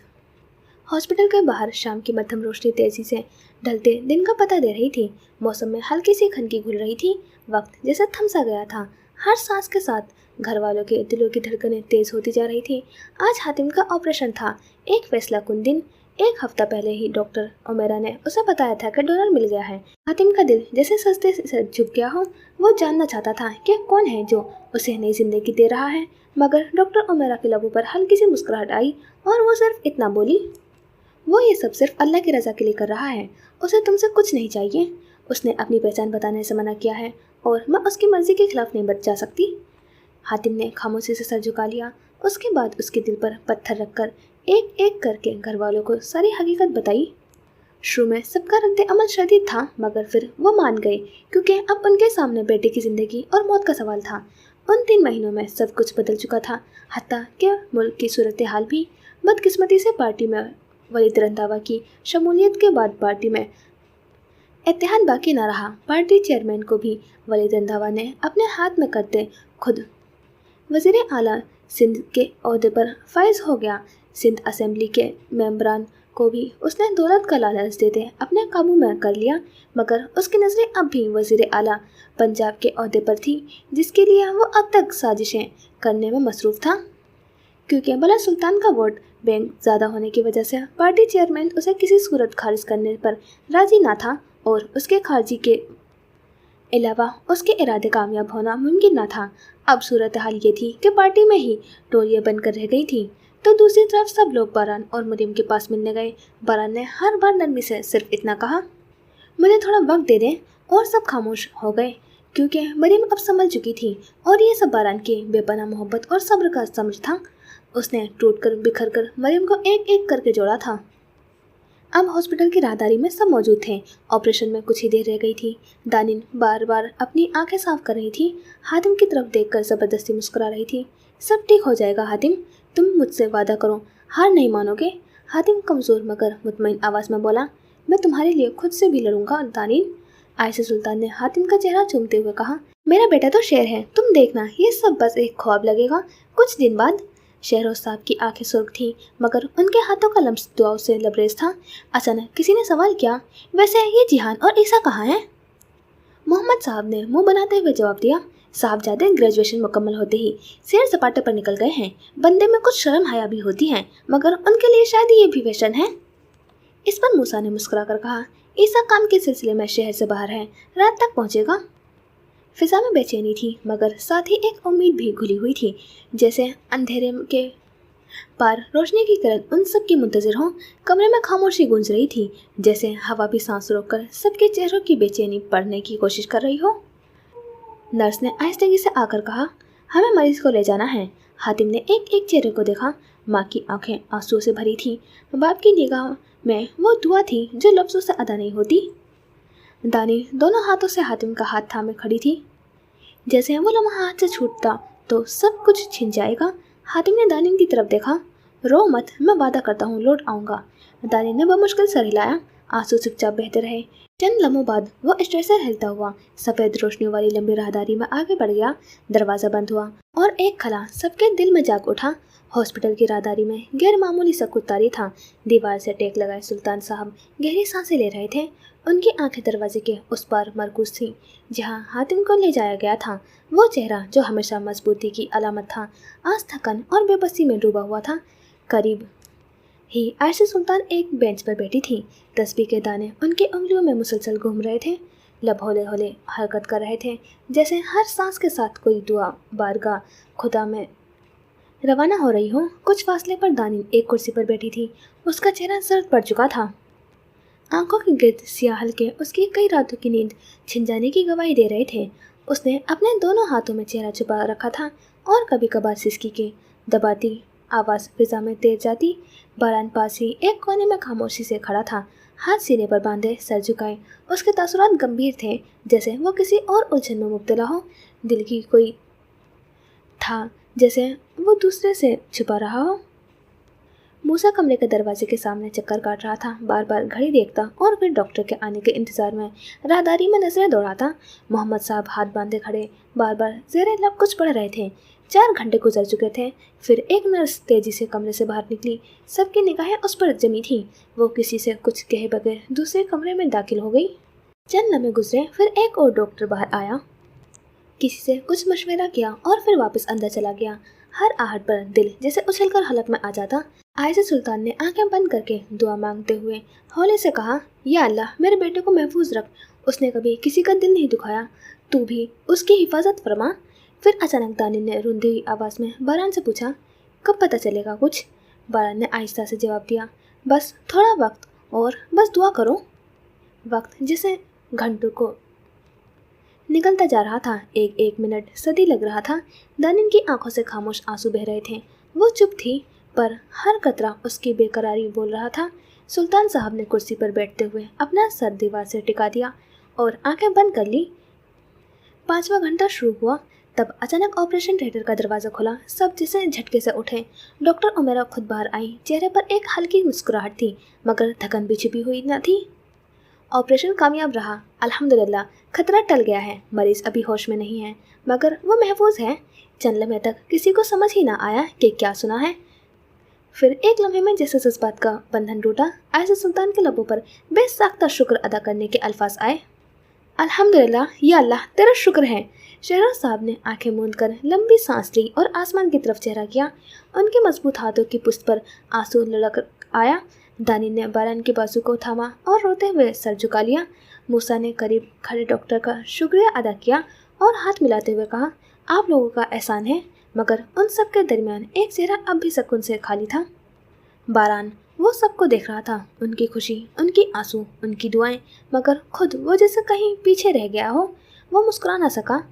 हॉस्पिटल के बाहर शाम की मध्यम रोशनी तेजी से ढलते दिन का पता दे रही थी। मौसम में हल्की सी खनकी घुल रही थी। वक्त जैसे थम सा गया था। हर सांस के साथ घर वालों के दिलों की धड़कनें तेज होती जा रही थी। आज हातिम का ऑपरेशन था, एक फैसला कुन दिन। 1 हफ्ता पहले ही डॉक्टर उमेरा ने उसे बताया था कि डोनर मिल गया है। हातिम का दिल जैसे सजदे से झुक गया हो। वो जानना चाहता था कि कौन है जो उसे नई जिंदगी दे रहा है, मगर डॉक्टर उमेरा के लबों पर हल्की सी मुस्कुराहट आई और वो सिर्फ इतना बोली, वो ये सब सिर्फ अल्लाह की रज़ा के लिए कर रहा है। उसे तुमसे कुछ नहीं चाहिए। उसने अपनी पहचान बताने से मना किया है और मैं उसकी मर्जी के खिलाफ नहीं बच जा सकती। हातिम ने खामोशी से सर झुका लिया। उसके बाद उसके दिल पर पत्थर रखकर एक एक करके घर वालों को सारी हकीकत बताई। शुरू में सबका रद्द अमल शदीद था, मगर फिर वो मान गए क्योंकि अब उनके सामने बेटे की जिंदगी और मौत का सवाल था। उन 3 महीनों में सब कुछ बदल चुका था, हत्ता कि मुल्क की सूरत हाल भी। बदकिस्मती से पार्टी में वलीद रंधावा की शमूलियत के बाद पार्टी में इत्तेहाद बाकी न रहा। पार्टी चेयरमैन को भी वलीद रंधावा ने अपने हाथ में करते खुद वज़ीर आला सिंध के ओहदे पर फाइज हो गया। सिंध असेंबली के मेंबरान को भी उसने दौलत का लालच देते अपने काबू में कर लिया, मगर उसकी नज़रें अब भी वज़ीर आला पंजाब के ओहदे पर थी, जिसके लिए वो अब तक साजिशें करने में मसरूफ़ था। क्योंकि बला सुल्तान का वोट बैंक ज़्यादा होने की वजह से पार्टी चेयरमैन उसे किसी सूरत खारिज करने पर राज़ी ना था और उसके खारिजी के अलावा उसके इरादे कामयाब होना मुमकिन ना था। अब सूरत हाल ये थी कि पार्टी में ही टोलियाँ बनकर रह गई थी, तो दूसरी तरफ सब लोग बारान और मरियम के पास मिलने गए। बारान ने हर बार नरमी से सिर्फ इतना कहा, मुझे थोड़ा वक्त दे दें, और सब खामोश हो गए क्योंकि मरियम अब समझ चुकी थी और ये सब बारान की बेपनाह मोहब्बत और सब्र का समझ था। उसने टूट कर बिखर कर मरियम को एक एक करके जोड़ा था। अब हॉस्पिटल की राहदारी में सब मौजूद थे। ऑपरेशन में कुछ ही देर रह गई थी। दानिन बार बार अपनी आंखें साफ कर रही थी। हातिम की तरफ देखकर ज़बरदस्ती मुस्कुरा रही थी। सब ठीक हो जाएगा हातिम, तुम मुझसे वादा करो, हार नहीं मानोगे। हातिम कमज़ोर मगर मुतमईन आवाज़ में बोला, मैं तुम्हारे लिए खुद से भी लड़ूंगा दानिन। आयशा सुल्तान ने हातिम का चेहरा चूमते हुए कहा, मेरा बेटा तो शेर है, तुम देखना ये सब बस एक ख्वाब लगेगा। कुछ दिन बाद शहरों साहब की आंखें सुर्ख थीं, मगर उनके हाथों का लम्स दुआओं से लबरेज था। अचानक किसी ने सवाल किया, वैसे ये जिहान और ईसा कहाँ हैं? मोहम्मद साहब ने मुंह बनाते हुए जवाब दिया, साहबजादे ग्रेजुएशन मुकम्मल होते ही सैर सपाटे पर निकल गए हैं। बंदे में कुछ शर्म हया भी होती है, मगर उनके लिए शायद ये भी फैशन है। इस पर मूसा ने मुस्कुरा कर कहा, ईसा काम के सिलसिले में शहर से बाहर है, रात तक पहुँचेगा। फिजा में बेचैनी थी, मगर साथ ही एक उम्मीद भी घुली हुई थी, जैसे अंधेरे के पार रोशनी की किरण उन सब की मुंतज़िर हो। कमरे में खामोशी गूंज रही थी, जैसे हवा भी सांस रोककर सबके चेहरों की बेचैनी पढ़ने की कोशिश कर रही हो। नर्स ने आहिस्तेगी से आकर कहा, हमें मरीज को ले जाना है। हातिम ने एक एक चेहरे को देखा। माँ की आंखें आंसुओं से भरी थी। बाप की निगाह में वो दुआ थी जो लफ्जों से अदा नहीं होती। दानी दोनों हाथों से हातिम का हाथ थामे खड़ी थी, जैसे वो लम्हा हाथ से छूटता तो सब कुछ छिन जाएगा। हातिम ने दानिन की तरफ देखा। रो मत, मैं वादा करता हूँ लौट आऊँगा। दानिन ने बमुश्किल सर हिलाया। आंसू चुपचाप बहते रहे। चंद लम्हों बाद वो स्ट्रेचर हिलता हुआ सफ़ेद रोशनियों वाली लंबी राहदारी में आगे बढ़ गया। दरवाज़ा बंद हुआ और एक खला सबके दिल में जाग उठा। हॉस्पिटल की राहदारी में गैर मामूली सकूत तारी था। दीवार से टेक लगाए सुल्तान साहब गहरी सांसें ले रहे थे। उनकी आंखें दरवाजे के उस पार मरकूज थीं जहां हातिम को ले जाया गया था। वो चेहरा जो हमेशा मजबूती की अलामत था, आज थकन और बेबसी में डूबा हुआ था। करीब ही आयशा सुल्तान एक बेंच पर बैठी थी। तस्बीह के दाने उनकी उंगलियों में मुसलसल घूम रहे थे। लब हौले हौले हरकत कर रहे थे, जैसे हर सांस के साथ कोई दुआ बारगाह खुदा में रवाना हो रही हो। कुछ फासले पर दानी एक कुर्सी पर बैठी थी। उसका चेहरा सर्द पड़ चुका था। आंखों के गिर्द सियाह हल्के उसकी कई रातों की नींद छिन जाने की गवाही दे रहे थे। उसने अपने दोनों हाथों में चेहरा छुपा रखा था और कभी कभार सिसकी के दबाती आवाज़ फिजा में तेज जाती। बारान पास ही एक कोने में खामोशी से खड़ा था, हाथ सीने पर बांधे, सर झुकाए। उसके तासुरात गंभीर थे, जैसे वो किसी और उलझन में मुब्तला हो। दिल की कोई था जैसे वो दूसरे से छुपा रहा हो। मूसा कमरे के दरवाजे के सामने चक्कर काट रहा था, बार बार घड़ी देखता और फिर डॉक्टर के आने के इंतजार में राहदारी में नजरें दौड़ाता। मोहम्मद साहब हाथ बांधे खड़े, बार बार ज़ेरे लब कुछ पढ़ रहे थे। 4 घंटे गुजर चुके थे। फिर एक नर्स तेजी से कमरे से बाहर निकली। सबकी निगाहें उस पर जमी थी। वो किसी से कुछ कहे बगैर दूसरे कमरे में दाखिल हो गई। चंद लम्हे गुजरे, फिर एक और डॉक्टर बाहर आया, किसी से कुछ मशवरा किया और फिर वापस अंदर चला गया। हर आहट पर दिल जैसे उछलकर हलक में आ जाता। आयशा सुल्तान ने आंखें बंद करके दुआ मांगते हुए हौले से कहा, या अल्लाह, मेरे बेटे को महफूज रख। उसने कभी किसी का दिल नहीं दुखाया, तू भी उसकी हिफाजत फरमा। फिर अचानक दानिन ने रुंधी हुई आवाज़ में बारान से पूछा, कब पता चलेगा कुछ? बारान ने आहिस्ता से जवाब दिया, बस थोड़ा वक्त और बस दुआ करो। वक्त जिसे घंटों को निकलता जा रहा था, एक एक मिनट सदी लग रहा था। दानिन की आंखों से खामोश आंसू बह रहे थे। वो चुप थी, पर हर कतरा उसकी बेकरारी बोल रहा था। सुल्तान साहब ने कुर्सी पर बैठते हुए अपना सर दीवार से टिका दिया और आंखें बंद कर ली। 5वां घंटा शुरू हुआ, तब अचानक ऑपरेशन थिएटर का दरवाज़ा खुला। सब जैसे झटके से उठे। डॉक्टर उमेरा खुद बाहर आई। चेहरे पर एक हल्की मुस्कुराहट थी, मगर थकन भी छिपी हुई न थी। ऑपरेशन कामयाब रहा, अल्हम्दुलिल्लाह। खतरा टल गया है। मरीज अभी होश में नहीं है, मगर वो महफूज है। चंद लम्हे तक किसी को समझ ही ना आया कि क्या सुना है। फिर एक लम्हे में जैसे जज्बात का बंधन टूटा। आयशा सुल्तान के लबों पर बेसाख्ता शुक्र अदा करने के अल्फाज आए। अल्हम्दुलिल्लाह, या अल्लाह, तेरा शुक्र है। शहरोज साहब ने आंखें मूंद कर लंबी सांस ली और आसमान की तरफ चेहरा किया। उनके मजबूत हाथों की पुष्ट पर आंसू लड़क आया। दानी ने बारान के बाजू को थामा और रोते हुए सर झुका लिया। मूसा ने करीब खड़े डॉक्टर का शुक्रिया अदा किया और हाथ मिलाते हुए कहा, आप लोगों का एहसान है। मगर उन सब के दरमियान एक चेहरा अब भी सुकून से खाली था। बारान वो सबको देख रहा था, उनकी खुशी, उनकी आंसू, उनकी दुआएं, मगर खुद वो जैसे कहीं पीछे रह गया हो। वो मुस्कुरा ना सका,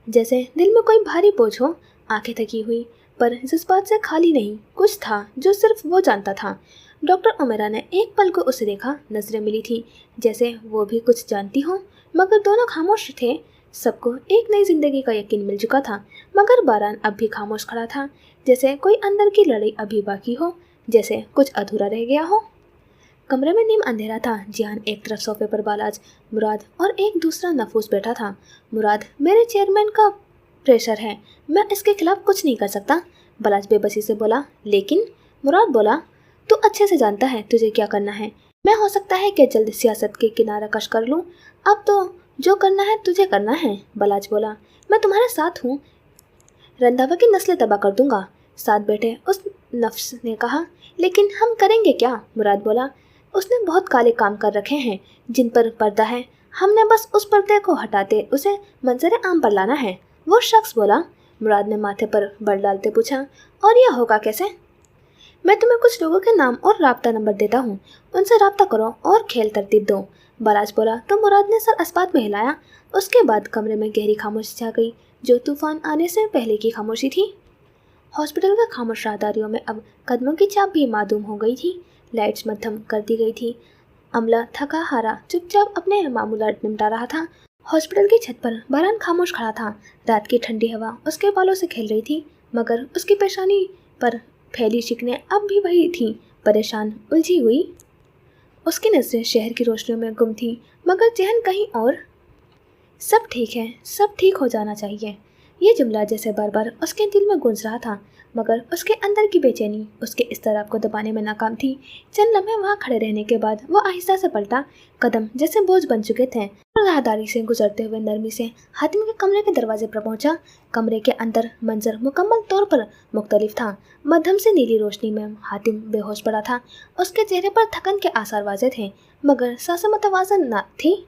जैसे दिल में कोई भारी बोझ हो। आंखें थकी हुई, पर जज्बात से खाली नहीं। कुछ था जो सिर्फ वो जानता था। डॉक्टर उमेरा ने एक पल को उसे देखा। नजरें मिली थी, जैसे वो भी कुछ जानती हो, मगर दोनों खामोश थे। सबको एक नई जिंदगी का यकीन मिल चुका था, मगर बारान अब भी खामोश खड़ा था, जैसे कोई अंदर की लड़ाई अभी बाकी हो, जैसे कुछ अधूरा रह गया हो। कमरे में नीम अंधेरा था। जिहान एक तरफ सोफे पर बालाज, मुराद और एक दूसरा नफूस बैठा था। मुराद, मेरे चेयरमैन का प्रेशर है, मैं इसके खिलाफ कुछ नहीं कर सकता, बालाज बेबसी से बोला। लेकिन मुराद बोला, तू अच्छे से जानता है तुझे क्या करना है। मैं हो सकता है कि जल्द सियासत के किनारा कश कर लूँ। अब तो जो करना है तुझे करना है। बालाज बोला, मैं तुम्हारे साथ हूँ, रंधावा की नस्लें तबाह कर दूंगा। साथ बैठे उस नफ्स ने कहा, लेकिन हम करेंगे क्या? मुराद बोला, उसने बहुत काले काम कर रखे हैं जिन पर पर्दा है, हमने बस उस पर्दे को हटाते उसे मंजर आम पर लाना है। वो शख्स बोला। मुराद ने माथे पर बल डालते पूछा, और यह होगा कैसे? मैं तुम्हें कुछ लोगों के नाम और राब्ता नंबर देता हूँ, उनसे राब्ता करो और खेल तरतीब दो। बराज बोला तो मुराद ने सर अस्पात में हिलाया। उसके बाद कमरे में गहरी खामोशी छा गई, जो तूफान आने से पहले की खामोशी थी। हॉस्पिटल के खामोश राहदारियों में अब कदमों की चाप भी मालूम हो गई थी। लाइट्स मध्यम कर दी गई थी। अमला थका हारा चुपचाप अपने मामूलात निपटा रहा था। हॉस्पिटल की छत पर बारान खामोश खड़ा था। रात की ठंडी हवा उसके बालों से खेल रही थी, मगर उसकी पेशानी पर फैली शिकने अब भी वही थी, परेशान, उलझी हुई। उसकी नजरें शहर की रोशनियों में गुम थी, मगर जहन कहीं और। सब ठीक है, सब ठीक हो जाना चाहिए। ये जुमला जैसे बार बार उसके दिल में गूंज रहा था, मगर उसके अंदर की बेचैनी उसके इज़्तिराब को दबाने में नाकाम थी। चंद लम्हे वहाँ खड़े रहने के बाद वो आहिस्ता से पलटा। कदम जैसे बोझ बन चुके थे। राहदारी से गुजरते हुए नरमी से हातिम के कमरे के दरवाजे पर पहुंचा। कमरे के अंदर मंजर मुकम्मल तौर पर मुख्तलिफ था। मध्यम से नीली रोशनी में हातिम बेहोश पड़ा था। उसके चेहरे पर थकन के आसार वाज़ेह थे, मगर सांसें मुतवाज़न न थी,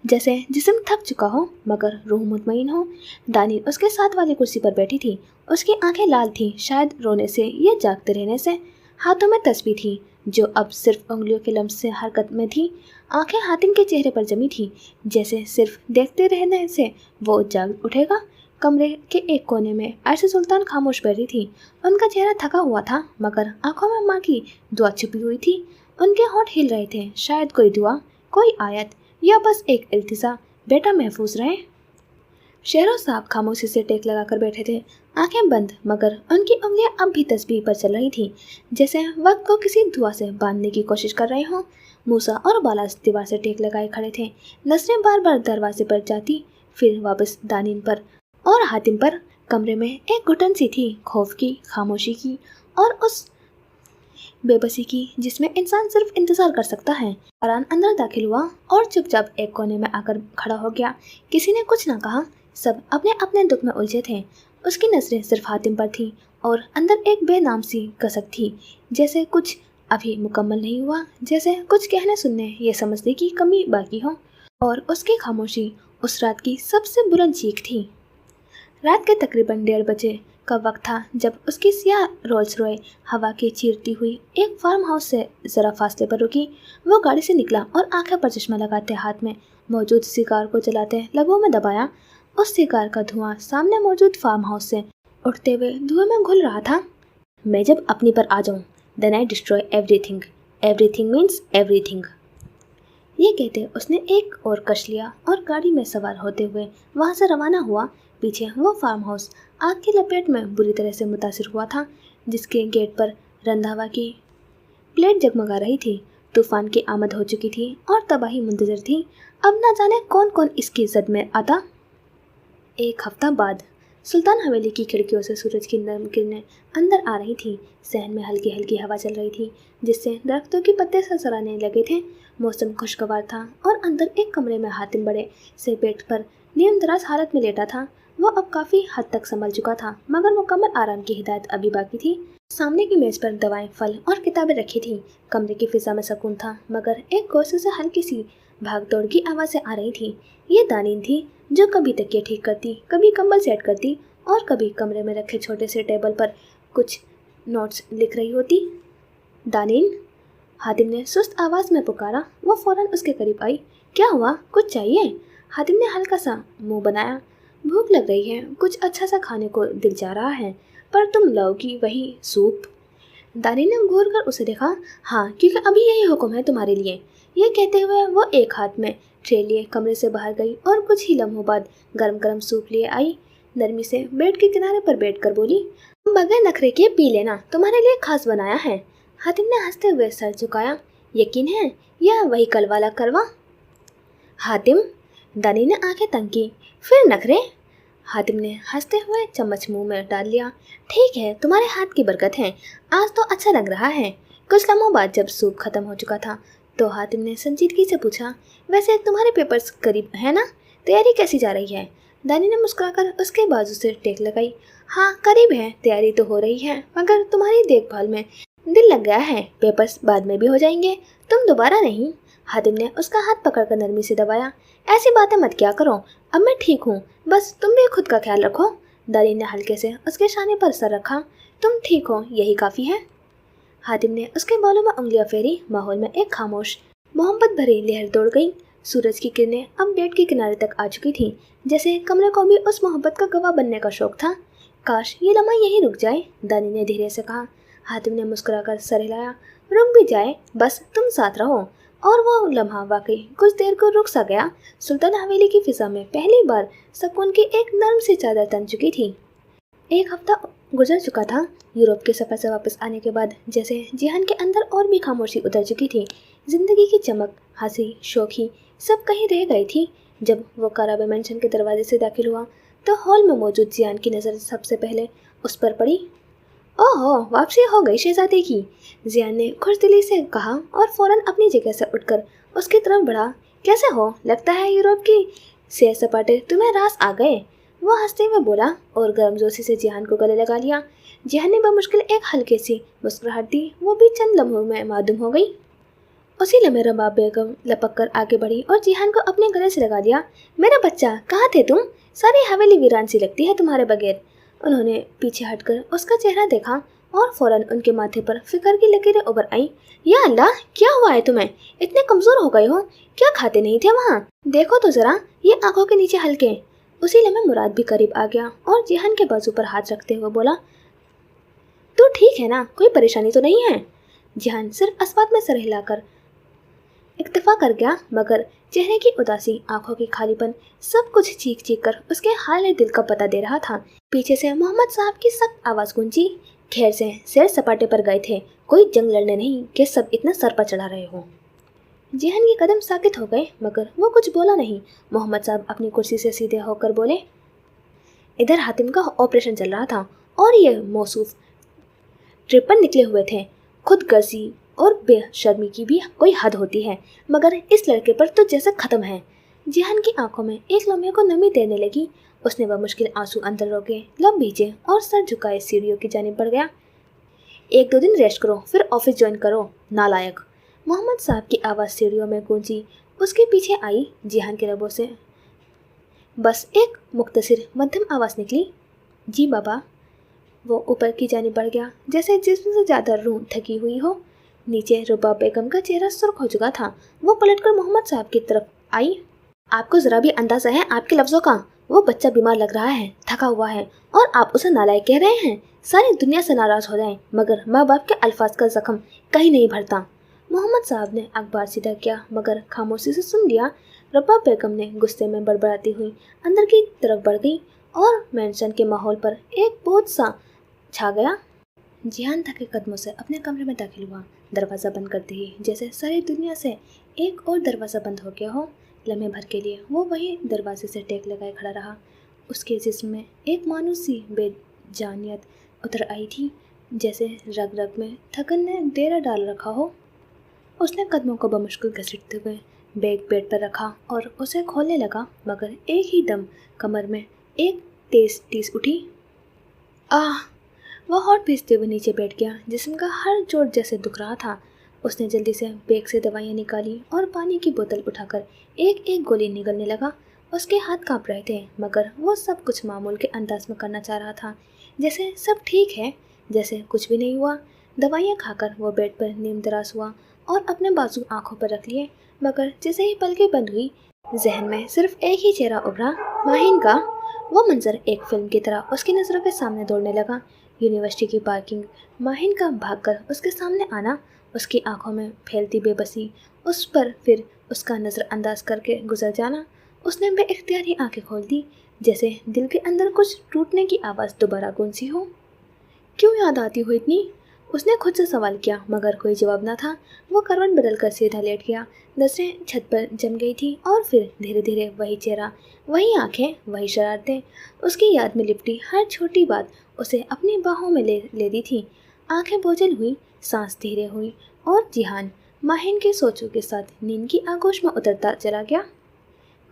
जैसे जिस्म थक चुका हो मगर रूह मुतमईन हो। दानिल उसके साथ वाली कुर्सी पर बैठी थी। उसकी आंखें लाल थीं, शायद रोने से या जागते रहने से। हाथों में तस्बीह थी, जो अब सिर्फ उंगलियों के लम्स से हरकत में थी। आंखें हातिम के चेहरे पर जमी थी, जैसे सिर्फ देखते रहने से वो जाग उठेगा। कमरे के एक कोने में आयशा सुल्तान खामोश बैठी थी। उनका चेहरा थका हुआ था, मगर आंखों में माँ की दुआ छुपी हुई थी। उनके होंठ हिल रहे थे, शायद कोई दुआ, कोई आयत, या बस एक इल्तिजा, बेटा महफूज रहे। शहरों साहब खामोशी से टेक लगाकर बैठे थे, आंखें बंद, मगर उनकी उंगलियां अब भी तस्बीह पर चल रही थीं, जैसे वक्त को किसी दुआ से बांधने की कोशिश कर रहे हों। मूसा और बालास दीवार से टेक लगाए खड़े थे। नजरें बार बार दरवाजे पर जाती, फिर वापस दानिन पर और हातिम पर। कमरे में एक घुटन सी थी, खौफ की, खामोशी की, और उस बेबसी की जिसमें इंसान सिर्फ इंतजार कर सकता है। फरहान अंदर दाखिल हुआ और चुपचाप एक कोने में आकर खड़ा हो गया। किसी ने कुछ ना कहा, सब अपने अपने दुख में उलझे थे। उसकी नजरें सिर्फ हातिम पर थीं और अंदर एक बेनाम सी कसक थी, जैसे कुछ अभी मुकम्मल नहीं हुआ, जैसे कुछ कहने सुनने ये समझने की कमी बाकी हो। और उसकी खामोशी उस रात की सबसे बुलंद चीख थी। रात के तकरीबन 1:30 बजे का वक्त था जब उसकी सियाह रोल्स रॉय हवा की चीरती हुई एक फार्म हाउस से ज़रा फासले पर रुकी। वो गाड़ी से निकला और आंखें पर चश्मा लगाते हाथ में मौजूद सिगार को जलाते लबों में दबाया। उस सिगार का धुआं सामने मौजूद फार्म हाउस से उठते हुए धुएं में घुल रहा था। मैं जब अपनी पर आ जाऊं, then I destroy everything, everything means everything. ये कहते उसने एक और कश लिया और गाड़ी में सवार होते हुए वहाँ से रवाना हुआ। पीछे वो फार्म हाउस आग की लपेट में बुरी तरह से मुतासिर हुआ था, जिसके गेट पर रंधावा की प्लेट जगमगा रही थी। तूफान की आमद हो चुकी थी और तबाही मुंतजर थी। अब ना जाने कौन कौन इसकी जद में आता। एक हफ्ता बाद सुल्तान हवेली की खिड़कियों से सूरज की नरम किरणें अंदर आ रही थी। सहन में हल्की हल्की हवा चल रही थी, जिससे दरख्तों के पत्ते सरसराने लगे थे। मौसम खुशगवार था और अंदर एक कमरे में हातिम बड़े से पेट पर नीम दराज हालत में लेटा था। वो अब काफ़ी हद तक संभल चुका था, मगर मुकम्मल आराम की हिदायत अभी बाकी थी। सामने की मेज़ पर दवाएं, फल और किताबें रखी थीं। कमरे की फिजा में सुकून था, मगर एक गोश्त से हल्की सी भाग दौड़ की आवाज़ें आ रही थी। ये दानिन थी, जो कभी तकिया ठीक करती, कभी कंबल सेट करती और कभी कमरे में रखे छोटे से टेबल पर कुछ नोट्स लिख रही होती। दानिन, हातिम ने सुस्त आवाज़ में पुकारा। वो फौरन उसके करीब आई। क्या हुआ, कुछ चाहिए? हातिम ने हल्का सा मुंह बनाया। भूख लग रही है, कुछ अच्छा सा खाने को दिल चाह रहा है, पर तुम लाओगी वही सूप? दानी ने घूर कर उसे देखा। हाँ, क्योंकि अभी यही हुक्म है तुम्हारे लिए। ये कहते हुए वो एक हाथ में ट्रे लिए कमरे से बाहर गई और कुछ ही लम्हों बाद गरम गरम सूप लिए आई। नरमी से बेड के किनारे पर बैठकर बोली, बगैर नखरे के पी लेना, तुम्हारे लिए खास बनाया है। हातिम ने हंसते हुए सर झुकाया। यकीन है, यह वही कल वाला करवा? हातिम, दानी ने आंखें तंग की। फिर नखरे? हातिम ने हंसते हुए चम्मच मुंह में डाल लिया। ठीक है, तुम्हारे हाथ की बरकत है, आज तो अच्छा लग रहा है। कुछ लम्हों बाद जब सूप खत्म हो चुका था तो हातिम ने संजीदगी से पूछा, वैसे तुम्हारे पेपर्स करीब है ना? तैयारी कैसी जा रही है? दानी ने मुस्कुराकर उसके बाजू से टेक लगाई। हाँ, करीब है, तैयारी तो हो रही है, मगर तुम्हारी देखभाल में दिल लग गया है। पेपर्स बाद में भी हो जाएंगे, तुम दोबारा नहीं। हातिम ने उसका हाथ पकड़कर नरमी से दबाया। ऐसी बातें मत क्या करो, अब मैं ठीक हूँ, बस तुम भी खुद का ख्याल रखो। दादी ने हल्के से उसके शाने पर सर रखा। तुम ठीक हो, यही काफ़ी है। हातिम ने उसके बालों में उंगलियां फेरी। माहौल में एक खामोश मोहब्बत भरी लहर दौड़ गई। सूरज की किरणें अब बेड के किनारे तक आ चुकी थीं, जैसे कमरे को भी उस मोहब्बत का गवाह बनने का शौक था। काश ये लम्हा यहीं रुक जाए, दानी ने धीरे से कहा। हातिम ने मुस्कुराकर सर हिलाया। रुक भी जाए, बस तुम साथ रहो। और वो लम्हा वाकई कुछ देर को रुक सा गया। सुल्तान हवेली की फिजा में पहली बार सुकून की एक नर्म सी चादर तन चुकी थी। एक हफ्ता गुजर चुका था। यूरोप के सफर से वापस आने के बाद जैसे जिहान के अंदर और भी खामोशी उतर चुकी थी। जिंदगी की चमक, हंसी, शौखी सब कहीं रह गई थी। जब वो काराबे मेंशन के दरवाजे से दाखिल हुआ तो हॉल में मौजूद जियान की नज़र सबसे पहले उस पर पड़ी। ओहो, वापसी हो गई शहजादी की, जियान ने खुशदिली से कहा और फौरन अपनी जगह से उठकर उसकी तरफ बढ़ा। कैसे हो? लगता है यूरोप की सैर सपाटे तुम्हें रास आ गए, वो हंसते हुए बोला और गर्मजोशी से जिहान को गले लगा लिया। जिहान ने बमुश्किल एक हल्की सी मुस्कुराहट दी। वो भी चंद लम्हों में मादूम हो गई। उसी लम्हे रबाब बेगम लपक कर आगे बढ़ी और जिहान को अपने गले से लगा लिया। मेरा बच्चा, कहाँ थे तुम? सारी हवेली वीरान सी लगती है तुम्हारे बगैर। उन्होंने पीछे हटकर उसका चेहरा देखा और फौरन उनके माथे पर फिक्र की लकीरें उभर आईं। या अल्लाह, क्या हुआ है तुम्हें? इतने कमजोर हो गए हो? क्या खाते नहीं थे वहाँ? देखो तो जरा, ये आंखों के नीचे हल्के। उसी लम्हे मुराद भी करीब आ गया और जिहान के बाजू पर हाथ रखते हुए बोला, तू ठीक है ना? कोई परेशानी तो नहीं है? जिहान सिर्फ अस्पात में सर हिलाकर इक्तफा कर गया, मगर चेहरे की उदासी, आंखों की खालीपन, सब कुछ चीख चीख कर उसके हाल दिल का पता दे रहा था। पीछे से मोहम्मद साहब की सख्त आवाज गूंजी। खैर से सैर सपाटे पर गए थे, कोई जंग लड़ने नहीं कि सब इतना सर पर चढ़ा रहे हो। जिहान के कदम साकित हो गए, मगर वो कुछ बोला नहीं। मोहम्मद साहब अपनी कुर्सी से सीधे होकर बोले, इधर हातिम का ऑपरेशन चल रहा था और ये मौसूफ ट्रिप पर निकले हुए थे। खुद गर्जी और बेशर्मी की भी कोई हद होती है, मगर इस लड़के पर तो जैसे खत्म है। जिहान की आंखों में एक लम्हे को नमी देने लगी। उसने मुश्किल आंसू अंदर रोके, लब भीजे और सर झुकाए सीढ़ियों की जानिब बढ़ गया। 1-2 दिन रेस्ट करो, फिर ऑफिस ज्वाइन करो, नालायक। मोहम्मद साहब की आवाज़ सीढ़ियों में गूंजी। उसके पीछे आई। जिहान के लबों से बस एक मुख्तसिर मध्यम आवाज़ निकली, जी बाबा। वो ऊपर की जानिब बढ़ गया, जैसे जिस्म से ज़्यादा रूह थकी हुई हो। नीचे रुबा बेगम का चेहरा सुर्ख हो चुका था। वो पलटकर मोहम्मद साहब की तरफ आई। आपको ज़रा भी अंदाज़ा है आपके लफ्ज़ों का? वो बच्चा बीमार लग रहा है, थका हुआ है, और आप उसे नालायक कह रहे हैं। सारी दुनिया से नाराज़ हो जाएं, मगर माँ बाप के अल्फाज का जख्म कहीं नहीं भरता। मोहम्मद साहब ने अखबार सीधा किया, मगर खामोशी से सुन लिया। रुबा बेगम ने गुस्से में बड़बड़ाती हुई अंदर की तरफ बढ़ गई और मेंशन के माहौल पर एक बोझ सा छा गया। जिहान थके कदमों से अपने कमरे में दाखिल हुआ, दरवाज़ा बंद करते ही जैसे सारी दुनिया से एक और दरवाज़ा बंद हो गया हो। लम्हे भर के लिए वो वही दरवाजे से टेक लगाए खड़ा रहा। उसके जिस्म में एक मानूस सी बेजानियत उतर आई थी, जैसे रग रग में थकन ने डेरा डाल रखा हो। उसने कदमों को बमुश्किल घसीटते हुए बैग बेड पर रखा और उसे खोलने लगा, मगर एक ही दम कमर में एक तेज टीस उठी। आह! वह होठ पीसते हुए नीचे बैठ गया। जिस्म का हर जोड़ जैसे दुख रहा था। उसने जल्दी से बैग से दवाइयाँ निकाली और पानी की बोतल उठाकर एक एक गोली निगलने लगा। उसके हाथ कांप रहे थे, मगर वो सब कुछ मामूल के अंदाज में करना चाह रहा था, जैसे सब ठीक है, जैसे कुछ भी नहीं हुआ। दवाइयाँ खाकर वो बेड पर नीम दराज हुआ और अपने बाजू आंखों पर रख लिए, मगर जैसे ही पलकें बंद हुई, जहन में सिर्फ एक ही चेहरा उभरा, माहिन का। वो मंजर एक फिल्म की तरह उसकी नज़रों के सामने दौड़ने लगा। यूनिवर्सिटी की पार्किंग, माहिन का भागकर उसके सामने आना, उसकी आंखों में फैलती बेबसी, उस पर फिर उसका नज़रअंदाज करके गुजर जाना। उसने बेइख्तियार ही आंखें खोल दी, जैसे दिल के अंदर कुछ टूटने की आवाज़ दोबारा गूंजी हो। क्यों याद आती हो इतनी? उसने खुद से सवाल किया, मगर कोई जवाब न था। वो करवट बदल कर सीधा लेट गया। नजरें छत पर जम गई थी और फिर धीरे धीरे वही चेहरा, वही आंखें, वही शरारतें। उसकी याद में लिपटी हर छोटी बात उसे अपनी बाहों में ले दी थी। आंखें बोझल हुई, सांस धीरे हुई और जिहान माहिन के सोचों के साथ नींद की आगोश में उतरता चला गया।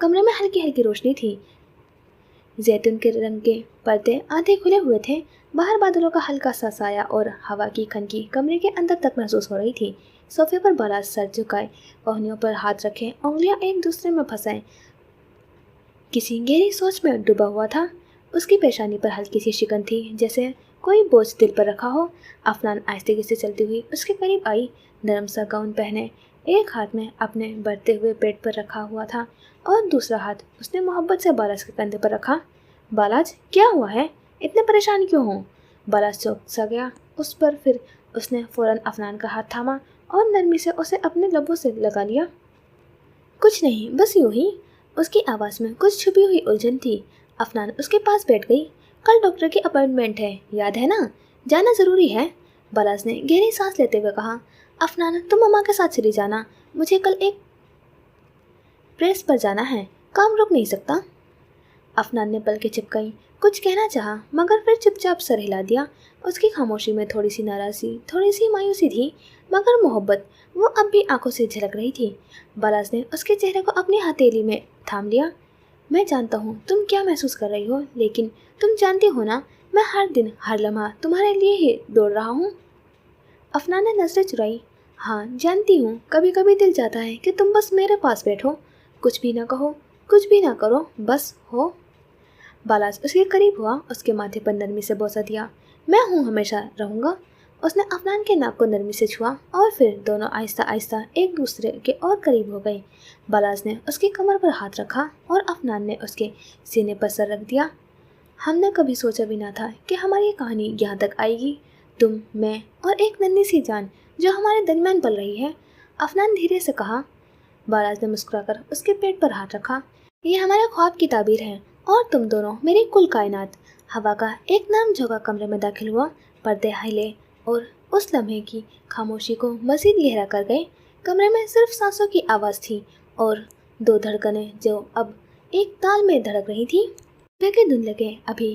कमरे में हल्की हल्की रोशनी थी। जैतून के रंग के पर्दे आधे खुले हुए थे। बाहर बादलों का हल्का सा साया और हवा की खनकी कमरे के अंदर तक महसूस हो रही थी। सोफे पर बाला सर झुकाए, कोहनियों पर हाथ रखे, उंगलियां एक दूसरे में फंसाए, किसी गहरी सोच में डूबा हुआ था। उसकी पेशानी पर हल्की सी शिकन थी, जैसे कोई बोझ दिल पर रखा हो। अफनान आहिस्ते से चलती हुई उसके करीब आई, नरम सा गाउन पहने, एक हाथ में अपने बढ़ते हुए पेट पर रखा हुआ था और दूसरा हाथ उसने मोहब्बत से बालाज के कंधे पर रखा। बालाज, क्या हुआ है? इतने परेशान क्यों हो? बालाज चौंक सा गया उस पर, फिर उसने फौरन अफनान का हाथ थामा और नरमी से उसे अपने लबों से लगा लिया। कुछ नहीं, बस यूं ही। उसकी आवाज़ में कुछ छुपी हुई उलझन थी। अफनान उसके पास बैठ गई। कल डॉक्टर की अपॉइंटमेंट है, याद है ना? जाना ज़रूरी है। बालाज ने गहरी सांस लेते हुए कहा। अफनान, तुम मम्मा के साथ चली जाना, मुझे कल एक प्रेस पर जाना है, काम रुक नहीं सकता। अफनान ने पलकें चिपकाई, कुछ कहना चाहा मगर फिर चुपचाप सर हिला दिया। उसकी खामोशी में थोड़ी सी नाराज़गी, थोड़ी सी मायूसी थी, मगर मोहब्बत वो अब भी आंखों से झलक रही थी। बालाज ने उसके चेहरे को अपनी हथेली में थाम लिया। मैं जानता हूँ तुम क्या महसूस कर रही हो, लेकिन तुम जानती हो ना, मैं हर दिन हर लम्हा तुम्हारे लिए ही दौड़ रहा हूँ। अफनान ने नजरें चुराई। हाँ जानती हूँ, कभी कभी दिल चाहता है कि तुम बस मेरे पास बैठो, कुछ भी ना कहो, कुछ भी ना करो, बस हो। बालाज उसके करीब हुआ, उसके माथे पर नरमी से बोसा दिया। मैं हूँ, हमेशा रहूँगा। उसने अफनान के नाक को नरमी से छुआ और फिर दोनों आहिस्ता आहिस्ता एक दूसरे के और करीब हो गए। बालाज ने उसकी कमर पर हाथ रखा और अफनान ने उसके सीने पर सर रख दिया। हमने कभी सोचा भी ना था कि हमारी कहानी यहाँ तक आएगी, तुम, मैं और एक नन्ही सी जान जो हमारे दरमियान पल रही है, अफनान धीरे से कहा। बालाज ने मुस्कुराकर उसके पेट पर हाथ रखा। ये हमारे ख्वाब की ताबीर है और तुम दोनों मेरी कुल कायनात। हवा का एक नरम झोंका कमरे में दाखिल हुआ, पर्दे हिले और उस लम्हे की खामोशी को मज़ीद गहरा कर गए। कमरे में सिर्फ सांसों की आवाज़ थी और दो धड़कनें जो अब एक ताल में धड़क रही थी। सूर्य के धुंधले अभी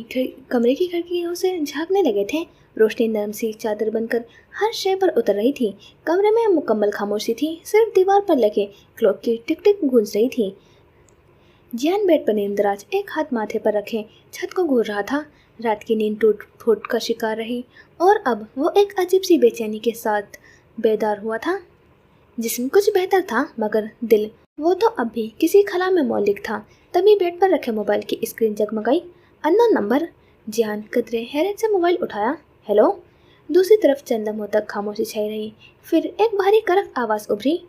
कमरे की खिड़कियों से झांकने लगे थे। रोशनी नरम सी चादर बनकर हर शय पर उतर रही थी। कमरे में मुकम्मल खामोशी थी, सिर्फ दीवार पर लगे क्लॉक की टिक टिक गूंज रही थी। जियान बेड पर नींदराज, एक हाथ माथे पर रखे छत को घूर रहा था। रात की नींद टूट फूट का शिकार रही और अब वो एक अजीब सी बेचैनी के साथ बेदार हुआ था। जिस्म कुछ बेहतर था मगर दिल, वो तो अब भी किसी खला में मौलिक था। तभी बेड पर रखे मोबाइल की स्क्रीन जगमगाई। Unknown number. जियान कतरे हैरत से मोबाइल उठाया। हेलो। दूसरी तरफ चंद लम्हों तक खामोशी छाई रही, फिर एक भारी करक आवाज़ उभरी।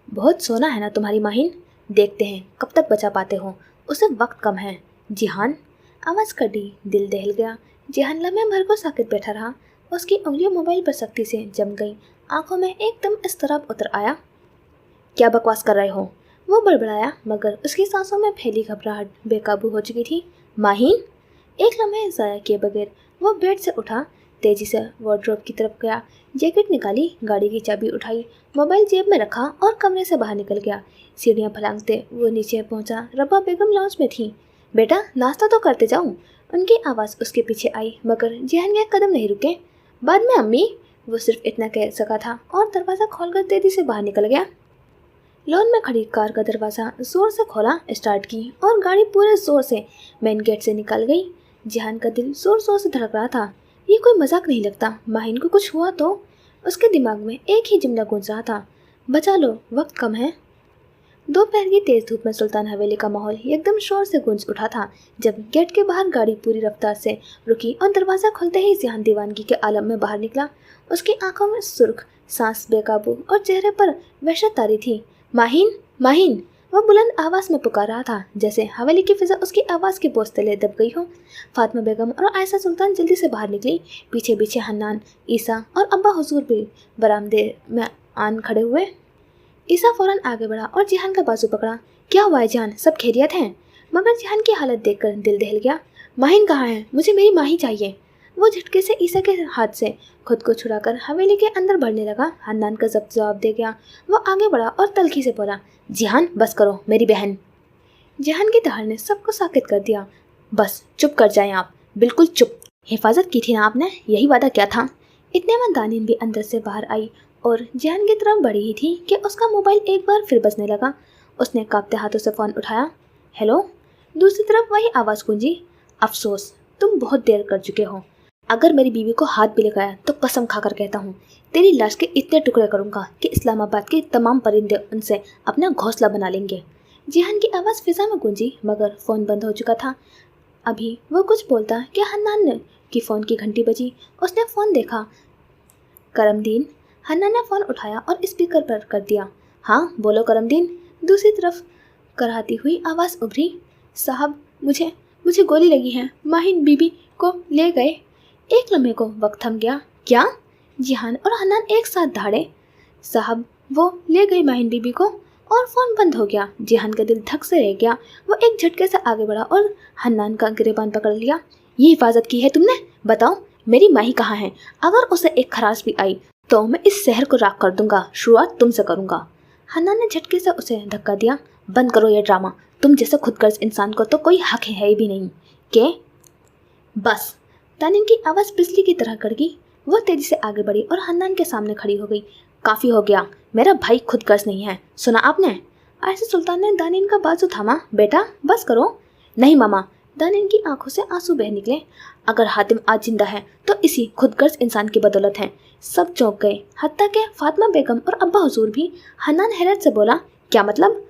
बहुत सोना है ना तुम्हारी माहिन, देखते हैं कब तक बचा पाते हो, उसे वक्त कम है। जिहान। आवाज़ कटी, दिल दहल गया। जिहान लम्हे भर को साकित बैठा रहा। उसकी उंगलियां मोबाइल पर सख्ती से जम गई, आंखों में एकदम इज़्तिराब उतर आया। क्या बकवास कर रहे हो? वो बड़बड़ाया, मगर उसकी सांसों में फैली घबराहट बेकाबू हो चुकी थी। माहिन। एक लम्हे ज़ाया किए बगैर वो बेड से उठा, तेजी से वार्डरोब की तरफ गया, जैकेट निकाली, गाड़ी की चाबी उठाई, मोबाइल जेब में रखा और कमरे से बाहर निकल गया। सीढ़ियाँ फलांगते वो नीचे पहुंचा। रब्बा बेगम लॉन्च में थी। बेटा नाश्ता तो करते जाऊं। उनकी आवाज़ उसके पीछे आई, मगर जिहान के कदम नहीं रुके। बाद में अम्मी। वो सिर्फ इतना कह सका था और दरवाज़ा खोलकर तेजी से बाहर निकल गया। लॉन में खड़ी कार का दरवाज़ा जोर से खोला, स्टार्ट की और गाड़ी पूरे जोर से मेन गेट से निकल गई। जिहान का दिल जोर जोर से धड़क रहा था। ये कोई मजाक नहीं लगता, माहिन को कुछ हुआ तो? उसके दिमाग में एक ही जुमला गूंज रहा था, बचा लो, वक्त कम है। दोपहर की तेज धूप में सुल्तान हवेली का माहौल एकदम शोर से गूंज उठा था। जब गेट के बाहर गाड़ी पूरी रफ्तार से रुकी और दरवाज़ा खुलते ही जिहान दीवानगी के आलम में बाहर निकला। उसकी आंखों में सुर्ख, सांस बेकाबू और चेहरे पर वहशत तारी थी। माहिन, माहिन। वह बुलंद आवाज़ में पुकार रहा था, जैसे हवेली की फिजा उसकी आवाज़ के बोझ तले दब गई हो। फातिमा बेगम और आयशा सुल्तान जल्दी से बाहर निकली। पीछे पीछे हन्नान, ईसा और अब्बा हुजूर भी बरामदे में आन खड़े हुए। ईसा फौरन आगे बढ़ा और जिहान का बाजू पकड़ा। क्या हुआ है जान, सब खैरियत हैं? मगर जिहान की हालत देखकर दिल दहल गया। माहिन कहाँ है? मुझे मेरी माही चाहिए। वो झटके से ईसा के हाथ से खुद को छुड़ाकर हवेली के अंदर बढ़ने लगा। हन्नान का जवाब दे गया। वो आगे बढ़ा और तल्खी से बोला, जिहान बस करो, मेरी बहन। जिहान की दहाड़ ने सबको साकित कर दिया। बस चुप कर जाएं आप, बिल्कुल चुप। हिफाजत की थी ना आपने, यही वादा क्या था? इतने में दानिन भी अंदर से बाहर आई और जिहान की तरफ बढ़ी ही थी कि उसका मोबाइल एक बार फिर बजने लगा। उसने कांपते हाथों से फ़ोन उठाया। हेलो। दूसरी तरफ वही आवाज़ गूंजी। अफसोस, तुम बहुत देर कर चुके हो। अगर मेरी बीवी को हाथ भी लगाया तो कसम खाकर कहता हूँ, तेरी लाश के इतने टुकड़े करूँगा कि इस्लामाबाद के तमाम परिंदे उनसे अपना घोंसला बना लेंगे। जिहान की आवाज़ फिजा में गूंजी, मगर फ़ोन बंद हो चुका था। अभी वो कुछ बोलता कि हन्नान ने की फ़ोन की घंटी बजी। उसने फ़ोन देखा। करमदीन। हन्नान ने फ़ोन उठाया और स्पीकर पर कर दिया। हाँ बोलो करमदीन। दूसरी तरफ कराहती हुई आवाज़ उभरी। साहब मुझे मुझे गोली लगी है, माहिन बीबी को ले गए। एक लम्हे को वक्त थम गया। क्या? जिहान और हन्नान एक साथ दहाड़े। साहब वो ले गई माहिन बीबी को। और फ़ोन बंद हो गया। जिहान का दिल धक से रह गया। वो एक झटके से आगे बढ़ा और हन्नान का गिरेबान पकड़ लिया। ये हिफाजत की है तुमने? बताओ मेरी माही कहाँ है? अगर उसे एक खराश भी आई तो मैं इस शहर को राख कर दूंगा। शुरुआत तुमसे करूंगा। हन्नान ने झटके से उसे धक्का दिया। बंद करो ये ड्रामा। तुम जैसे खुदगर्ज इंसान को तो कोई हक है भी नहीं के? बस। दानिन की आवाज़ बिजली की तरह कड़की। वो तेजी से आगे बढ़ी और हन्नान के सामने खड़ी हो गई। काफ़ी हो गया, मेरा भाई खुदगर्ज नहीं है, सुना आपने? आयशा सुल्तान ने दानिन का बाजू थामा। बेटा बस करो। नहीं मामा। दानिन की आंखों से आंसू बह निकले। अगर हातिम आज जिंदा है तो इसी खुदगर्ज इंसान की बदौलत है। सब चौंक गए, हत्ता के फातिमा बेगम और अब्बा हुजूर भी। हन्नान हैरत से बोला, क्या मतलब?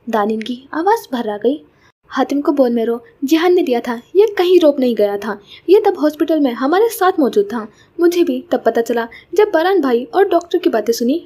दानिन की आवाज़ भर्रा गई। हातिम को बोल मेरो जिहान ने दिया था, ये कहीं रोप नहीं गया था। ये तब हॉस्पिटल में हमारे साथ मौजूद था। मुझे भी तब पता चला जब बरान भाई और डॉक्टर की बातें सुनी।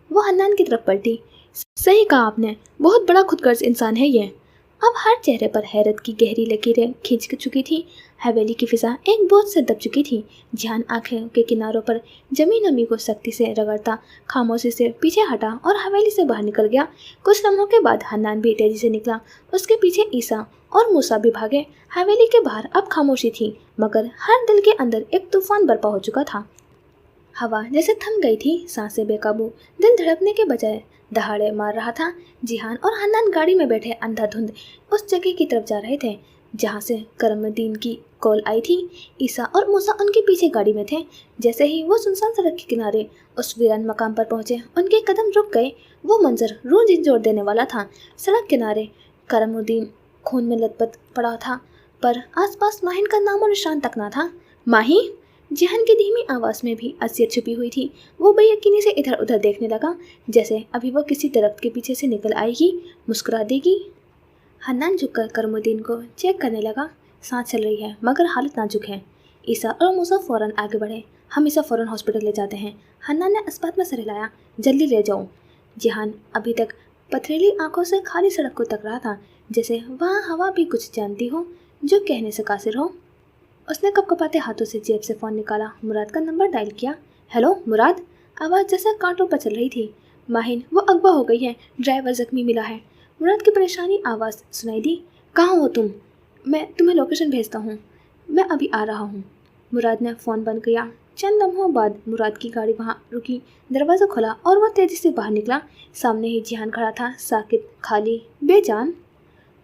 वो हन्नान की तरफ पलटी। सही कहा आपने, बहुत बड़ा खुदगर्ज इंसान है ये। अब हर चेहरे पर हैरत की गहरी लकीरें खींच चुकी थी। हवेली की फिजा एक बोझ से दब चुकी थी। जिहान आंखें के किनारों पर जमी नमी को सख्ती से रगड़ता खामोशी से पीछे हटा और हवेली से बाहर निकल गया। कुछ लम्हों के बाद हन्नान भी तेजी से निकला। उसके पीछे ईसा और मूसा भी भागे। हवेली के बाहर अब खामोशी थी, मगर हर दिल के अंदर एक तूफान बर्पा हो चुका था। हवा जैसे थम गई थी, सांसें बेकाबू, दिल धड़कने के बजाय दहाड़े मार रहा था। जिहान और हन्नान गाड़ी में बैठे अंधाधुंध उस जगह की तरफ जा रहे थे जहाँ से करमदीन की कॉल आई थी। ईसा और मूसा उनके पीछे गाड़ी में थे। जैसे ही वो सुनसान सड़क के किनारे उस वीरान मकाम पर पहुंचे, उनके कदम रुक गए। वो मंजर रूह झंझोड़ देने वाला था। सड़क किनारे करमुद्दीन खून में लथपथ पड़ा था, पर आसपास माहिन का नामो निशान तक ना था। माही? जिहान की धीमी आवाज़ में भी असियत छुपी हुई थी। वो बेयकीनी से इधर उधर देखने लगा, जैसे अभी वो किसी दरख्त के पीछे से निकल आएगी, मुस्कुरा देगी। हन्नान झुककर करमुद्दीन को चेक करने लगा। सांस चल रही है मगर हालत नाजुक है। ईसा और मूसा फौरन आगे बढ़े। हम इसे फौरन हॉस्पिटल ले जाते हैं। हन्नान ने इस्पात में सर हिलाया। जल्दी ले जाओ। जिहान अभी तक पथरीली आंखों से खाली सड़क को तक रहा था, जैसे वहाँ हवा भी कुछ जानती हो जो कहने से कासिर हो। उसने कपकपाते हाथों से जेब से फ़ोन निकाला, मुराद का नंबर डायल किया। हेलो मुराद। आवाज़ जैसे कांटों पर चल रही थी। माहिन वो अगवा हो गई है, ड्राइवर जख्मी मिला है। मुराद की परेशानी आवाज़ सुनाई दी। कहाँ हो तुम? मैं तुम्हें लोकेशन भेजता हूँ, मैं अभी आ रहा हूँ। मुराद ने फ़ोन बंद किया। चंद लम्हों बाद मुराद की गाड़ी वहाँ रुकी। दरवाज़ा खुला और वह तेज़ी से बाहर निकला। सामने ही जिहान खड़ा था, साकित, खाली, बेजान।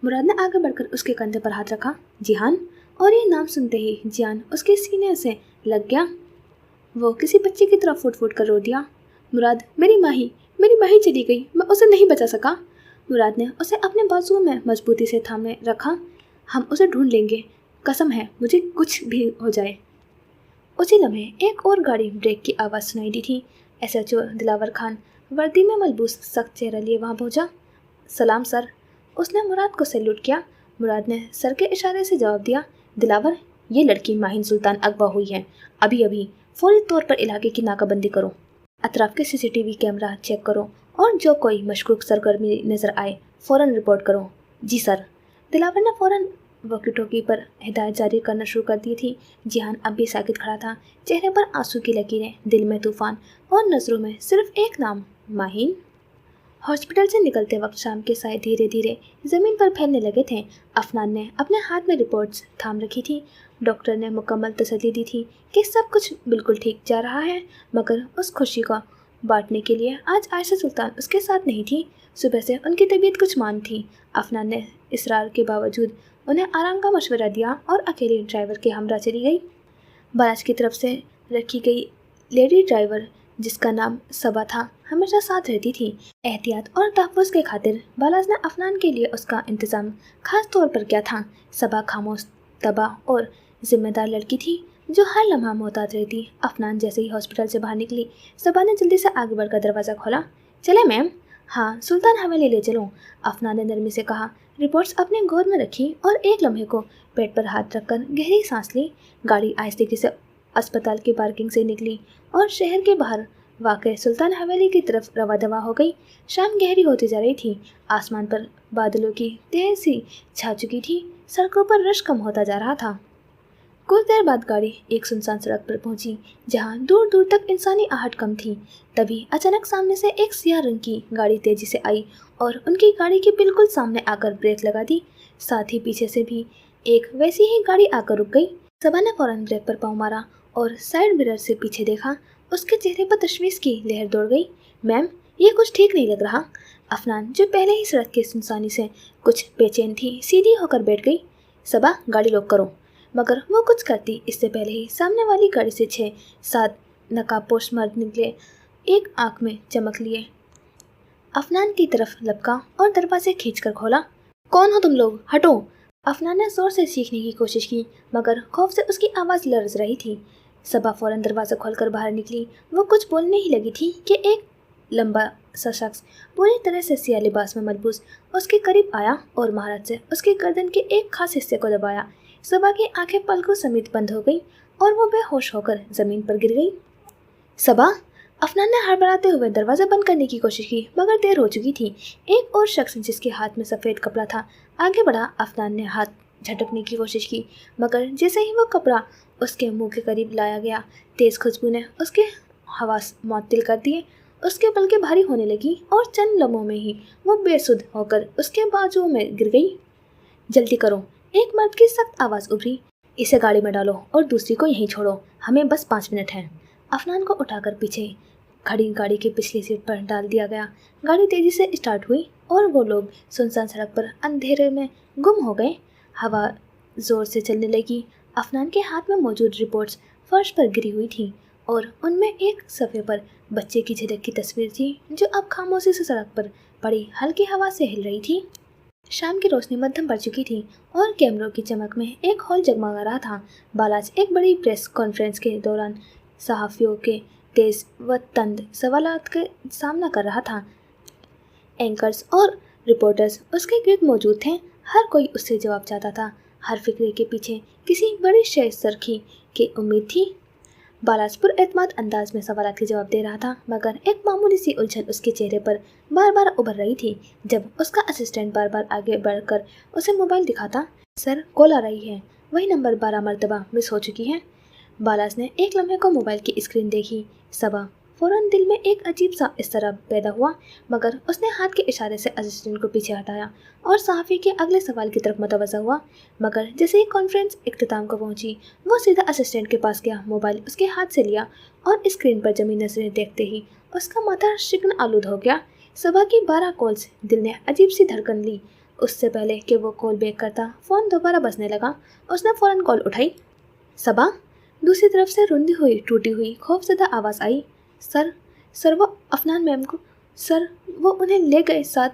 मुराद ने आगे बढ़कर उसके कंधे पर हाथ रखा। जिहान? और ये नाम सुनते ही जिहान उसके सीने से लग गया। वो किसी बच्चे की तरफ फुट फुट कर रो दिया। मुराद, मेरी माही चली गई, मैं उसे नहीं बचा सका। मुराद ने उसे अपने बाजुओं में मजबूती से थामे रखा। हम उसे ढूंढ लेंगे, कसम है, मुझे कुछ भी हो जाए। उसी लम्हे एक और गाड़ी ब्रेक की आवाज़ सुनाई दी थी। SHO दिलावर खान वर्दी में मलबूस सख्त चेहरा लिए वहाँ पहुँचा। सलाम सर। उसने मुराद को सैल्यूट किया। मुराद ने सर के इशारे से जवाब दिया। दिलावर, ये लड़की माहिन सुल्तान अगवा हुई है। अभी अभी फौरी तौर पर इलाके की नाकाबंदी करो, अतराफ के CCTV कैमरा चेक करो और जो कोई मशकूक सरगर्मी नज़र आए फ़ौरन रिपोर्ट करो। जी सर। दिलावर ने फ़ौरन वॉकी टॉकी पर हिदायत जारी करना शुरू कर दी थी। जिहान अब भी साकित खड़ा था, चेहरे पर आंसू की लकीरें, दिल में तूफान और नज़रों में सिर्फ एक नाम, माहिन। हॉस्पिटल से निकलते वक्त शाम के साए धीरे धीरे ज़मीन पर फैलने लगे थे। अफनान ने अपने हाथ में रिपोर्ट्स थाम रखी थी। डॉक्टर ने मुकम्मल तसल्ली दी थी कि सब कुछ बिल्कुल ठीक जा रहा है, मगर उस खुशी को बांटने के लिए आज आयशा सुल्तान उसके साथ नहीं थी। सुबह से उनकी तबीयत कुछ मान थी। अफनान ने इसरार के बावजूद उन्हें आराम का मशवरा दिया और अकेले ड्राइवर के हमरा चली गई। बाराज की तरफ से रखी गई लेडी ड्राइवर, जिसका नाम सबा था, हमेशा साथ रहती थी। एहतियात और तहफ़्फ़ुज़ के खातिर बालाज ने अफनान के लिए उसका इंतज़ाम खास तौर पर किया था। सबा खामोश, तबाह और जिम्मेदार लड़की थी जो हर लम्हा मोहतात रहती। अफनान जैसे ही हॉस्पिटल से बाहर निकली, सबा ने जल्दी से आगे बढ़कर दरवाज़ा खोला। चले मैम। हाँ, सुल्तान हवेली ले चलो, अफनान ने नरमी से कहा। रिपोर्ट्स अपने गोद में रखी और एक लम्हे को पेट पर हाथ रखकर गहरी सांस ली। गाड़ी आहिस्ते से अस्पताल की पार्किंग से निकली और शहर के बाहर वाक़ सुल्तान हवेली की तरफ रवा दवा हो गई। शाम गहरी होती जा रही थी। आसमान पर बादलों की तह सी छा चुकी थी। सड़कों पर रश कम होता जा रहा था। कुछ देर बाद गाड़ी एक सुनसान सड़क पर पहुंची, जहां दूर दूर तक इंसानी आहट कम थी। तभी अचानक सामने से एक सियाह रंग की गाड़ी तेजी से आई और उनकी गाड़ी के बिल्कुल सामने आकर ब्रेक लगा दी। साथ ही पीछे से भी एक वैसी ही गाड़ी आकर रुक गई। सबा ने फौरन ब्रेक पर पाँव मारा और साइड मिरर से पीछे देखा। उसके चेहरे पर तशवीश की लहर दौड़ गई। मैम, ये कुछ ठीक नहीं लग रहा। अफनान, जो पहले ही सड़क की सुनसानी से कुछ बेचैन थी, सीधी होकर बैठ गई। सबा, गाड़ी लॉक करो। मगर वो कुछ करती इससे पहले ही सामने वाली गाड़ी से 6-7 नकाबपोश मर्द निकले। एक आंख में चमक लिए अफनान की तरफ लपका और दरवाजे खींचकर खोला। कौन हो तुम लोग? हटो! अफनान ने जोर से चीखने की कोशिश की, मगर खौफ से उसकी आवाज़ लरज रही थी। सबा फौरन दरवाज़ा खोलकर बाहर निकली। वो कुछ बोलने ही लगी थी कि एक लंबा सा शख्स पूरी तरह से सियाह लिबास में मलबूस उसके करीब आया और महारत से उसके गर्दन के एक खास हिस्से को दबाया। सबा की आंखें पलकों समेत बंद हो गई और वो बेहोश होकर ज़मीन पर गिर गई। सबा! अफनान ने हड़बड़ाते हुए दरवाज़ा बंद करने की कोशिश की, मगर देर हो चुकी थी। एक और शख्स जिसके हाथ में सफ़ेद कपड़ा था आगे बढ़ा। अफनान ने हाथ झटकने की कोशिश की, मगर जैसे ही वो कपड़ा उसके मुंह के करीब लाया गया, तेज़ खुशबू ने उसके हवास मुअत्तल कर दिए। उसके पलकें भारी होने लगी और चंद लम्हों में ही वो बेसुध होकर उसके बाजुओं में गिर गई। जल्दी करो! एक मर्द की सख्त आवाज़ उभरी। इसे गाड़ी में डालो और दूसरी को यहीं छोड़ो, हमें बस 5 मिनट हैं। अफनान को उठाकर पीछे खड़ी गाड़ी की पिछली सीट पर डाल दिया गया। गाड़ी तेज़ी से स्टार्ट हुई और वो लोग सुनसान सड़क पर अंधेरे में गुम हो गए। हवा ज़ोर से चलने लगी। अफनान के हाथ में मौजूद रिपोर्ट्स फर्श पर गिरी हुई थी और उनमें एक सफ़े पर बच्चे की झलक की तस्वीर थी, जो अब खामोशी से सड़क पर पड़ी हल्की हवा से हिल रही थी। शाम की रोशनी मध्यम पड़ चुकी थी और कैमरों की चमक में एक हॉल जगमगा रहा था। बालाज एक बड़ी प्रेस कॉन्फ्रेंस के दौरान सहाफ़ियों के तेज व तंद सवालात का सामना कर रहा था। एंकर्स और रिपोर्टर्स उसके गिर्द मौजूद थे। हर कोई उससे जवाब चाहता था। हर फिक्रे के पीछे किसी बड़ी शय सरखी की उम्मीद थी। बालाजपुर एतमाद अंदाज में सवालात के जवाब दे रहा था, मगर एक मामूली सी उलझन उसके चेहरे पर बार बार उभर रही थी। जब उसका असिस्टेंट बार बार आगे बढ़कर उसे मोबाइल दिखाता। सर, कॉल आ रही है, वही नंबर 12 मरतबा मिस हो चुकी है। बालाज ने एक लम्हे को मोबाइल की स्क्रीन देखी। सबा फौरन दिल में एक अजीब सा इस्तराब पैदा हुआ, मगर उसने हाथ के इशारे से असिस्टेंट को पीछे हटाया और सहाफ़ी के अगले सवाल की तरफ मुतवज्जा हुआ। मगर जैसे ही कॉन्फ्रेंस इख्तिताम को पहुंची, वो सीधा असिस्टेंट के पास गया, मोबाइल उसके हाथ से लिया और स्क्रीन पर जमी नजरें देखते ही उसका माथा शिकन आलूद हो गया। सबा की 12 कॉल्स। दिल ने अजीब सी धड़कन ली। उससे पहले कि वो कॉल बैक करता, फ़ोन दोबारा बजने लगा। उसने फ़ौरन कॉल उठाई। सबा! दूसरी तरफ से रुंधी हुई टूटी हुई खौफजदा आवाज़ आई। सर वो अफनान मैम को, सर वो उन्हें ले गए, साथ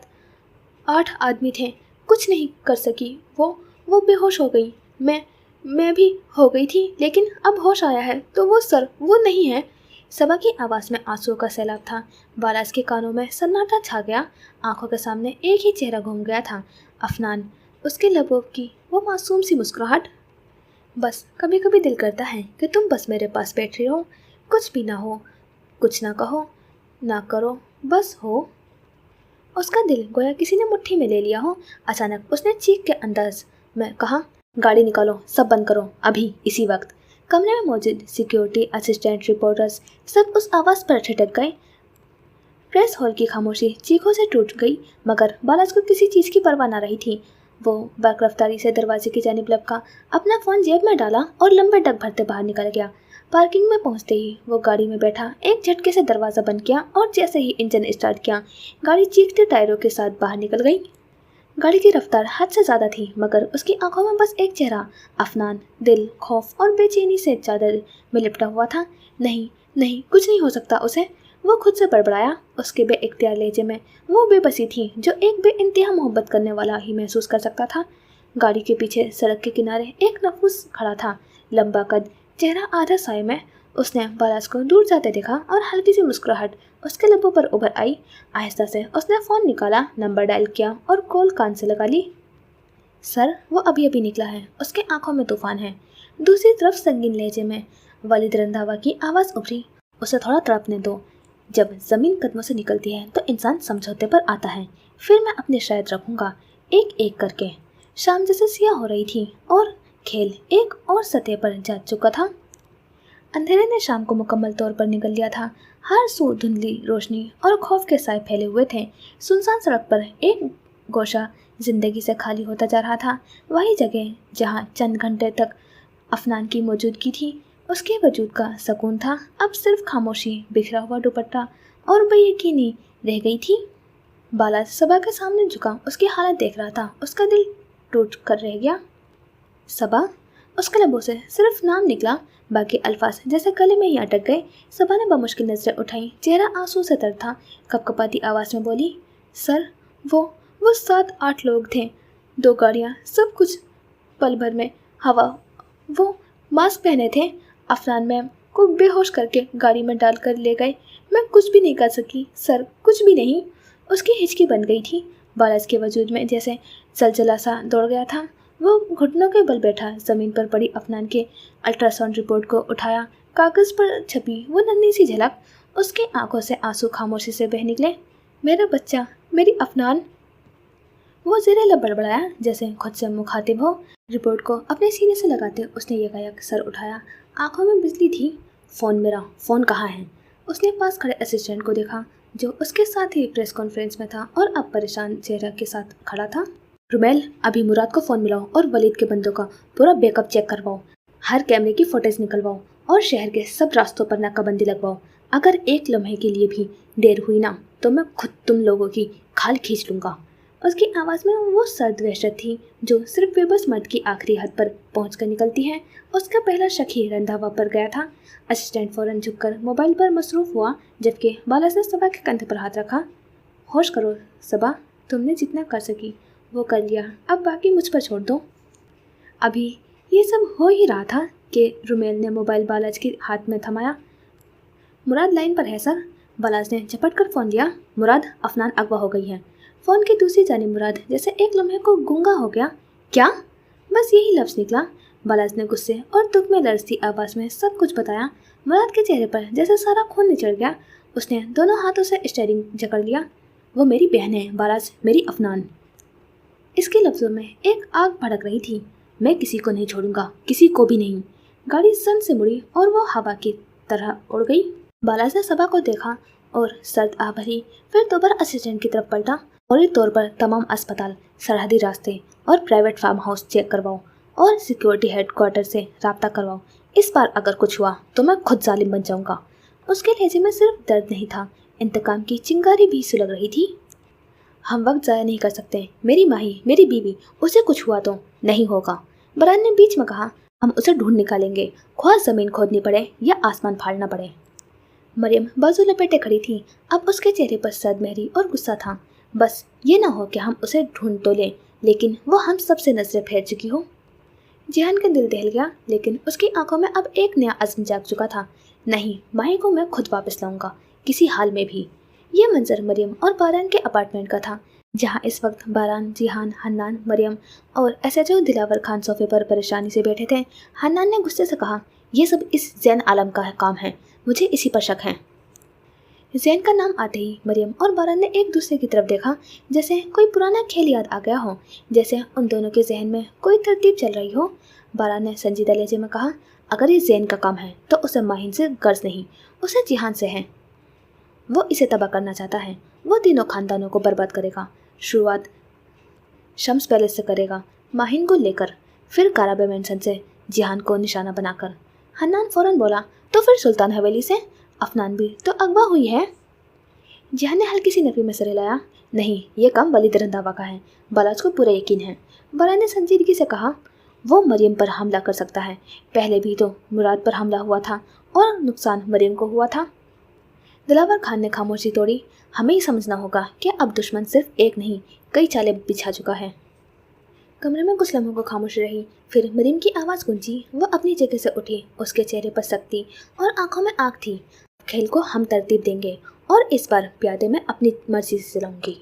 8 आदमी थे, कुछ नहीं कर सकी, वो बेहोश हो गई। मैं भी हो गई थी, लेकिन अब होश आया है तो वो नहीं है। सबा की आवाज़ में आंसुओं का सैलाब था। बालाज के कानों में सन्नाटा छा गया। आंखों के सामने एक ही चेहरा घूम गया था, अफनान। उसके लबों की वो मासूम सी मुस्कुराहट। बस कभी कभी दिल करता है कि तुम बस मेरे पास बैठी रहो, कुछ भी ना हो, कुछ ना कहो ना करो, बस हो। उसका दिल गोया किसी ने मुट्ठी में ले लिया हो। अचानक उसने चीख के अंदाज में कहा, गाड़ी निकालो, सब बंद करो, अभी इसी वक्त। कमरे में मौजूद सिक्योरिटी, असिस्टेंट, रिपोर्टर्स सब उस आवाज़ पर ठिठक गए। प्रेस हॉल की खामोशी चीखों से टूट गई, मगर बालाज को किसी चीज़ की परवाह न रही थी। वो बरकरफ्तारी से दरवाजे की जानिब लपका, अपना फ़ोन जेब में डाला और लंबे डग भरते बाहर निकल गया। पार्किंग में पहुंचते ही वो गाड़ी में बैठा, एक झटके से दरवाज़ा बंद किया और जैसे ही इंजन स्टार्ट किया, गाड़ी चीखते टायरों के साथ बाहर निकल गई। गाड़ी की रफ्तार हद से ज़्यादा थी, मगर उसकी आंखों में बस एक चेहरा, अफनान। दिल खौफ और बेचैनी से चादर में लिपटा हुआ था। नहीं नहीं, कुछ नहीं हो सकता उसे, वो खुद से बड़बड़ाया। उसके बेइख्तियार लहजे में वो बेबसी थी जो एक बेइंतहा मोहब्बत करने वाला ही महसूस कर सकता था। गाड़ी के पीछे सड़क के किनारे एक नफूस खड़ा था, लंबा कद, चेहरा आधा साए में, اس نے बालाज को दूर जाते देखा और हल्की सी मुस्कुराहट उसके लबों पर उभर आई। आहिस्ता से उसने फ़ोन निकाला, नंबर डायल किया और कॉल कान से लगा ली। सर, वो अभी अभी निकला है, उसके आंखों में तूफान है। दूसरी तरफ संगीन लहजे में वलीद रंधावा की आवाज़ उभरी, उसे थोड़ा तड़पने दो। जब ज़मीन कदमों से निकलती है तो इंसान समझौते पर आता है। फिर मैं अपने शायद रखूँगा, एक एक करके। शाम जैसे सियाह हो रही थी और खेल एक और सतह पर जा चुका था। अंधेरे ने शाम को मुकम्मल तौर पर निगल लिया था। हर सू धुंधली रोशनी और खौफ के साए फैले हुए थे। सुनसान सड़क पर एक गोशा जिंदगी से खाली होता जा रहा था। वही जगह जहाँ चंद घंटे तक अफनान की मौजूदगी थी, उसके वजूद का सुकून था। अब सिर्फ खामोशी, बिखरा हुआ दुपट्टा और बेयकीनी रह गई थी। बाला सबा के सामने झुका उसकी हालत देख रहा था। उसका दिल टूट कर रह गया। सबा, उसके लबों से सिर्फ नाम निकला, बाकी अल्फाज जैसे गले में ही अटक गए। सबा ने बमुश्किल नजरें उठाई, चेहरा आंसू से तर था। कपकपाती आवाज़ में बोली, सर, वो 7-8 लोग थे, 2 गाड़ियाँ, सब कुछ पल भर में हवा। वो मास्क पहने थे। अफनान मैम को बेहोश करके गाड़ी में डाल कर ले गए। मैं कुछ भी नहीं कर सकी सर, कुछ भी नहीं। उसकी हिचकी बन गई थी। बालाज के वजूद में जैसे जलजला सा दौड़ गया था। वो घुटनों के बल बैठा, ज़मीन पर पड़ी अफनान के अल्ट्रासाउंड रिपोर्ट को उठाया। कागज़ पर छपी वो नन्ही सी झलक, उसकी आंखों से आंसू खामोशी से बह निकले। मेरा बच्चा, मेरी अफनान। वो ज़ेरे लब बड़बड़ाया, जैसे खुद से मुखातिब हो। रिपोर्ट को अपने सीने से लगाते उसने यकायक सर उठाया। आंखों में बिजली थी। फ़ोन मेरा, फ़ोन कहाँ है? उसने पास खड़े असिस्टेंट को देखा, जो उसके साथ ही प्रेस कॉन्फ्रेंस में था और अब परेशान चेहरा के साथ खड़ा था। रुमेल, अभी मुराद को फ़ोन मिलाओ और वलीद के बंदों का पूरा बैकअप चेक करवाओ। हर कैमरे की फुटेज निकलवाओ और शहर के सब रास्तों पर नाकाबंदी लगवाओ। अगर एक लम्हे के लिए भी देर हुई ना तो मैं खुद तुम लोगों की खाल खींच लूँगा। उसकी आवाज़ में वो सर्द वहशत थी जो सिर्फ बेबस मर्द की आखिरी हद पर पहुंचकर निकलती है। उसका पहला शक ही रंधावा पर गया था। असिस्टेंट फ़ौरन झुककर मोबाइल पर मसरूफ़ हुआ, जबकि बालाज ने सबा के कंधे पर हाथ रखा। होश करो सबा, तुमने जितना कर सकी वो कर लिया, अब बाकी मुझ पर छोड़ दो। अभी ये सब हो ही रहा था कि रुमेल ने मोबाइल बालाज के हाथ में थमाया। मुराद लाइन पर है सर। बालाज ने झपट कर फ़ोन लिया। मुराद, अफनान अगवा हो गई है। फ़ोन की दूसरी जानिब मुराद जैसे एक लम्हे को गूंगा हो गया। क्या? बस यही लफ्ज़ निकला। बालाज ने गुस्से और दुख में लरसती आवाज़ में सब कुछ बताया। मुराद के चेहरे पर जैसे सारा खून निचड़ गया। उसने दोनों हाथों से स्टीयरिंग जकड़ लिया। वो मेरी बहन है बालाज, मेरी अफनान। इसके लफ्ज़ों में एक आग भड़क रही थी। मैं किसी को नहीं छोड़ूंगा, किसी को भी नहीं। गाड़ी सन से मुड़ी और वो हवा की तरह उड़ गई। बालाज ने सबा को देखा और सर्द आ भरी, फिर दोबारा असिस्टेंट की तरफ पलटा। फौरी तौर पर तमाम अस्पताल, सरहदी रास्ते और प्राइवेट फार्म हाउस चेक करवाओ और सिक्योरिटी हेड क्वार्टर से रब्ता करवाओ। इस बार अगर कुछ हुआ तो मैं खुद जालिम बन जाऊंगा। उसके लहजे में सिर्फ दर्द नहीं था, इंतकाम की चिंगारी भी सुलग रही थी। हम वक्त ज़ाया नहीं कर सकते। मेरी माही, मेरी बीवी, उसे कुछ हुआ तो नहीं होगा। बरान ने बीच में कहा, हम उसे ढूंढ निकालेंगे, ख्वाह ज़मीन खोदनी पड़े या आसमान फाड़ना पड़े। मरियम बाजू लपेटे खड़ी थी। अब उसके चेहरे पर सर्द मेहरी और गुस्सा था। बस ये ना हो कि हम उसे ढूंढ तो लें, लेकिन वो हम सबसे नजरें फेर चुकी हो। जिहान का दिल दहल गया, लेकिन उसकी आंखों में अब एक नया अज़्म जाग चुका था। नहीं, माही को मैं खुद वापस लाऊंगा, किसी हाल में भी। ये मंजर मरियम और बारान के अपार्टमेंट का था, जहाँ इस वक्त बारान, जिहान, हन्नान, मरियम और एसएचओ दिलावर खान सोफे पर परेशानी से बैठे थे। हन्नान ने गुस्से से कहा, यह सब इस जैन आलम का काम है, मुझे इसी पर शक है। जैन का नाम आते ही मरियम और बारान ने एक दूसरे की तरफ देखा, जैसे कोई पुराना खेल याद आ गया हो, जैसे उन दोनों के जहन में कोई तरतीब चल रही हो। बारान ने संजीदा लहजे में कहा, अगर ये जैन का काम है तो उसे माहिन से गर्ज नहीं, उसे जिहान से है। वो इसे तबाह करना चाहता है। वो तीनों खानदानों को बर्बाद करेगा। शुरुआत शम्स पैलेस से करेगा, माहिन को लेकर, फिर काराबे मेंशन से जिहान को निशाना बनाकर। हन्नान फौरन बोला, तो फिर सुल्तान हवेली से? अफनान भी तो अगवा हुई है। जिहान ने हल्की सी नफी में सर हिलाया, नहीं, ये काम वलीद रंधावा का है, बालाज को पूरा यकीन है। बारान ने संजीदगी से कहा, वो मरियम पर हमला कर सकता है, पहले भी तो मुराद पर हमला हुआ था और नुकसान मरियम को हुआ था। दिलावर खान ने खामोशी तोड़ी, हमें ही समझना होगा कि अब दुश्मन सिर्फ एक नहीं, कई चालें बिछा चुका है। कमरे में कुछ लम्हों को खामोश रही, फिर मरीम की आवाज़ गूंजी। वो अपनी जगह से उठी, उसके चेहरे पर सख्ती और आंखों में आग थी। खेल को हम तरतीब देंगे और इस बार प्यादे में अपनी मर्जी से चलाऊंगी।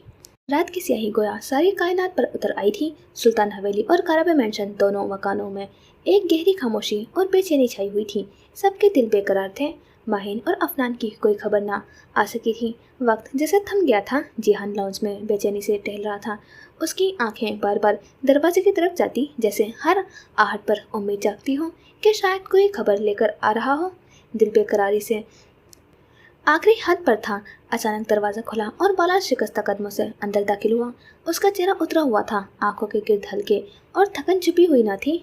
रात की स्याही गोया सारी कायनात पर उतर आई थी। सुल्तान हवेली और काराबे मेंशन दोनों मकानों में एक गहरी खामोशी और बेचैनी छाई हुई थी। सबके दिल बेकरार थे। माहिन और अफनान की कोई खबर ना आ सकी थी। वक्त जैसे थम गया था। जिहान लाउंज में बेचैनी से टहल रहा था। उसकी आंखें बार बार दरवाजे की तरफ जाती, जैसे हर आहट पर उम्मीद जागती हो कि शायद कोई खबर लेकर आ रहा हो। दिल बेकरारी से आखिरी हद पर था। अचानक दरवाज़ा खुला और बाला शिकस्ता कदमों से अंदर दाखिल हुआ। उसका चेहरा उतरा हुआ था, आंखों के गिर्द हल्के और थकन छुपी हुई न थी।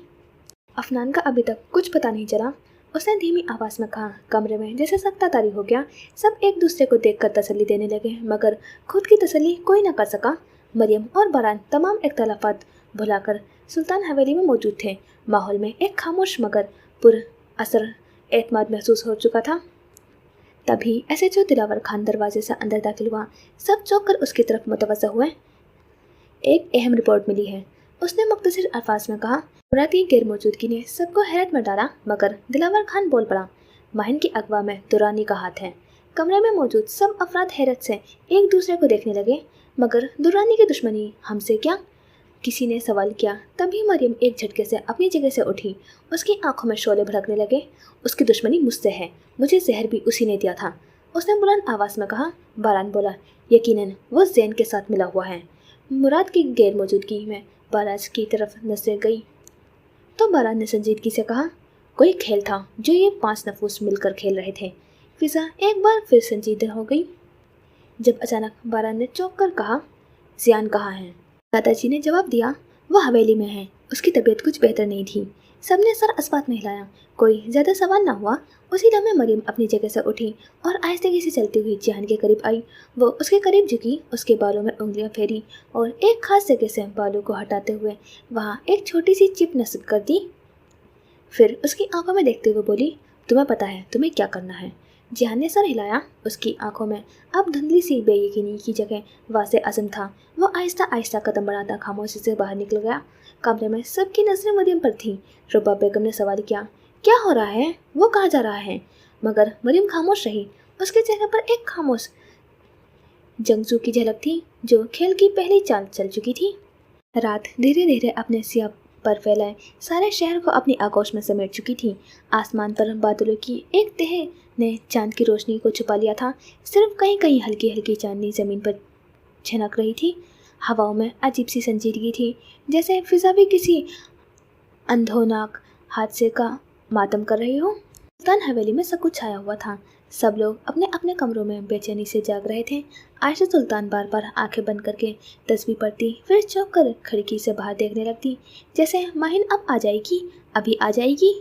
अफनान का अभी तक कुछ पता नहीं चला, उसने धीमी आवाज़ में कहा। कमरे में जैसे सख्ता तारी हो गया। सब एक दूसरे को देखकर तसल्ली देने लगे, मगर खुद की तसल्ली कोई न कर सका। मरियम और बारान तमाम इख्तलाफात भुलाकर सुल्तान हवेली में मौजूद थे। माहौल में एक खामोश मगर पुर असर एतमाद महसूस हो चुका था। तभी ऐसे जो दिलावर खान दरवाजे से अंदर दाखिल हुआ। सब चौंक कर उसकी तरफ मुतवज्जह हुए। एक अहम रिपोर्ट मिली है, उसने मुख्तसर अल्फाज में कहा। मुराद की गैर मौजूदगी ने सबको हैरत में डाला, मगर दिलावर खान बोल पड़ा। माहिन की अगवा में दुरानी का हाथ है। कमरे में मौजूद सब अफराद हैरत से एक दूसरे को देखने लगे, मगर दुरानी की दुश्मनी हमसे क्या? किसी ने सवाल किया। तभी मरियम एक झटके से अपनी जगह से उठी। उसकी आंखों में शोले भड़कने लगे। उसकी दुश्मनी मुझसे है, मुझे जहर भी उसी ने दिया था, उसने बुलंद आवाज़ में कहा। बारान बोला, यकीनन वो जैन के साथ मिला हुआ है। मुराद की गैर मौजूदगी में बाराज की तरफ नजर गई तो बारान ने संजीदगी से कहा, कोई खेल था जो ये 5 नफूस मिलकर खेल रहे थे। फिजा एक बार फिर संजीदा हो गई, जब अचानक बारान ने चौंक कर कहा, जियान कहाँ है? दादाजी ने जवाब दिया, वो हवेली में है। उसकी तबीयत कुछ बेहतर नहीं थी। सबने सर अस्बात में हिलाया। कोई ज़्यादा सवाल ना हुआ। उसी लम्हे मरियम अपनी जगह से उठी और आहिस्तेगी से चलती हुई जिहान के करीब आई। वो उसके करीब झुकी, उसके बालों में उंगलियां फेरी और एक खास जगह से बालों को हटाते हुए वहाँ एक छोटी सी चिप नस्ब कर दी। फिर उसकी आंखों में देखते हुए बोली, तुम्हें पता है तुम्हें क्या करना है? जिहान ने सर हिलाया। उसकी आंखों में अब धुंधली सी बेयकीनी की जगह वाज़े अज़म था। वो आहिस्ता आहिस्ता कदम बढ़ाता खामोशी से बाहर निकल गया। कमरे में सबकी नजरें मरियम पर थीं। रुबा बेगम ने सवाल किया, क्या हो रहा है? वो कहाँ जा रहा है? मगर मरियम खामोश रही। उसके चेहरे पर एक खामोश जंगजू की झलक थी, जो खेल की पहली चाल चल चुकी थी। रात धीरे धीरे अपने सियाह पर फैलाए सारे शहर को अपनी आगोश में समेट चुकी थी। आसमान पर बादलों की एक तह ने चांद की रोशनी को छुपा लिया था। सिर्फ कहीं कहीं हल्की हल्की चांदनी ज़मीन पर झनक रही थी। हवाओं में अजीब सी संजीदगी थी, जैसे फिजा भी किसी अंधोनाक हादसे का मातम कर रही हो। सुल्तान हवेली में सकूत छाया हुआ था। सब लोग अपने अपने कमरों में बेचैनी से जाग रहे थे। आयशा सुल्तान बार बार आंखें बंद करके तस्बीह पढ़ती, फिर चौंक कर खिड़की से बाहर देखने लगती, जैसे माहिन अब आ जाएगी, अभी आ जाएगी।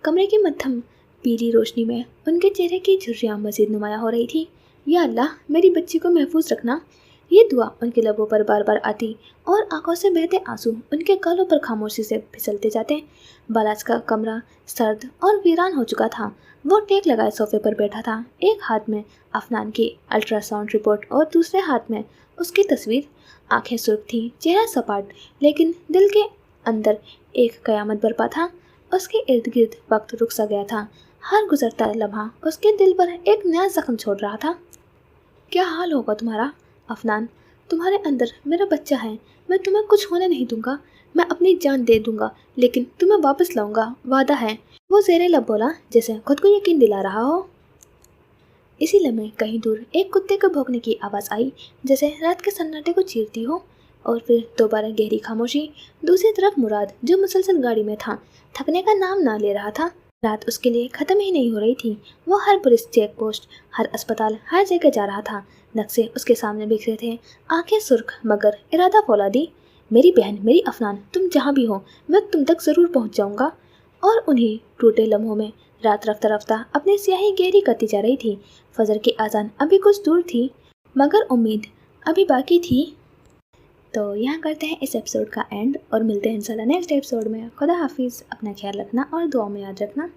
कमरे की मध्यम पीली रोशनी में उनके चेहरे की झुर्रियाँ मजीद नुमायाँ हो रही थी। या अल्लाह, मेरी बच्ची को महफूज रखना। ये दुआ उनके लबों पर बार बार आती और आंखों से बहते आंसू उनके गालों पर खामोशी से फिसलते जाते। बालाज का कमरा सर्द और वीरान हो चुका था। वो टेक लगाए सोफे पर बैठा था। एक हाथ में अफनान की अल्ट्रासाउंड रिपोर्ट और दूसरे हाथ में उसकी तस्वीर। आंखें सुर्ख थी, चेहरा सपाट, लेकिन दिल के अंदर एक कयामत बरपा था। उसके इर्द गिर्द वक्त रुक सा गया था। हर गुजरता लम्हा उसके दिल पर एक नया जख्म छोड़ रहा था। क्या हाल होगा तुम्हारा अफनान? तुम्हारे अंदर मेरा बच्चा है। मैं तुम्हें कुछ होने नहीं दूंगा। मैं अपनी जान दे दूंगा, लेकिन तुम्हें वापस लाऊंगा, वादा है। वो ज़ेरे लब बोला, जैसे खुद को यकीन दिला रहा हो। इसी लम्हे कहीं दूर एक कुत्ते के भौंकने की आवाज़ आई, जैसे रात के सन्नाटे को चीरती हो। और फिर दोबारा गहरी खामोशी। दूसरी तरफ मुराद, जो मुसलसल गाड़ी में था, थकने का नाम ना ले रहा था। रात उसके लिए ख़त्म ही नहीं हो रही थी। वो हर पुलिस चेक पोस्ट, हर अस्पताल, हर जगह जा रहा था। नक्शे उसके सामने बिखरे थे, आंखें सुर्ख मगर इरादा फौलादी। मेरी बहन, मेरी अफनान, तुम जहाँ भी हो, मैं तुम तक ज़रूर पहुँच जाऊँगा। और उन्हीं टूटे लम्हों में रात रफ्ता रफ्ता अपनी स्याही गहरी करती जा रही थी। फजर की आज़ान अभी कुछ दूर थी, मगर उम्मीद अभी बाकी थी। तो यहाँ करते हैं इस एपिसोड का एंड और मिलते हैं इंशाल्लाह नेक्स्ट एपिसोड में। खुदा हाफिज़, अपना ख्याल रखना और दुआ में याद रखना।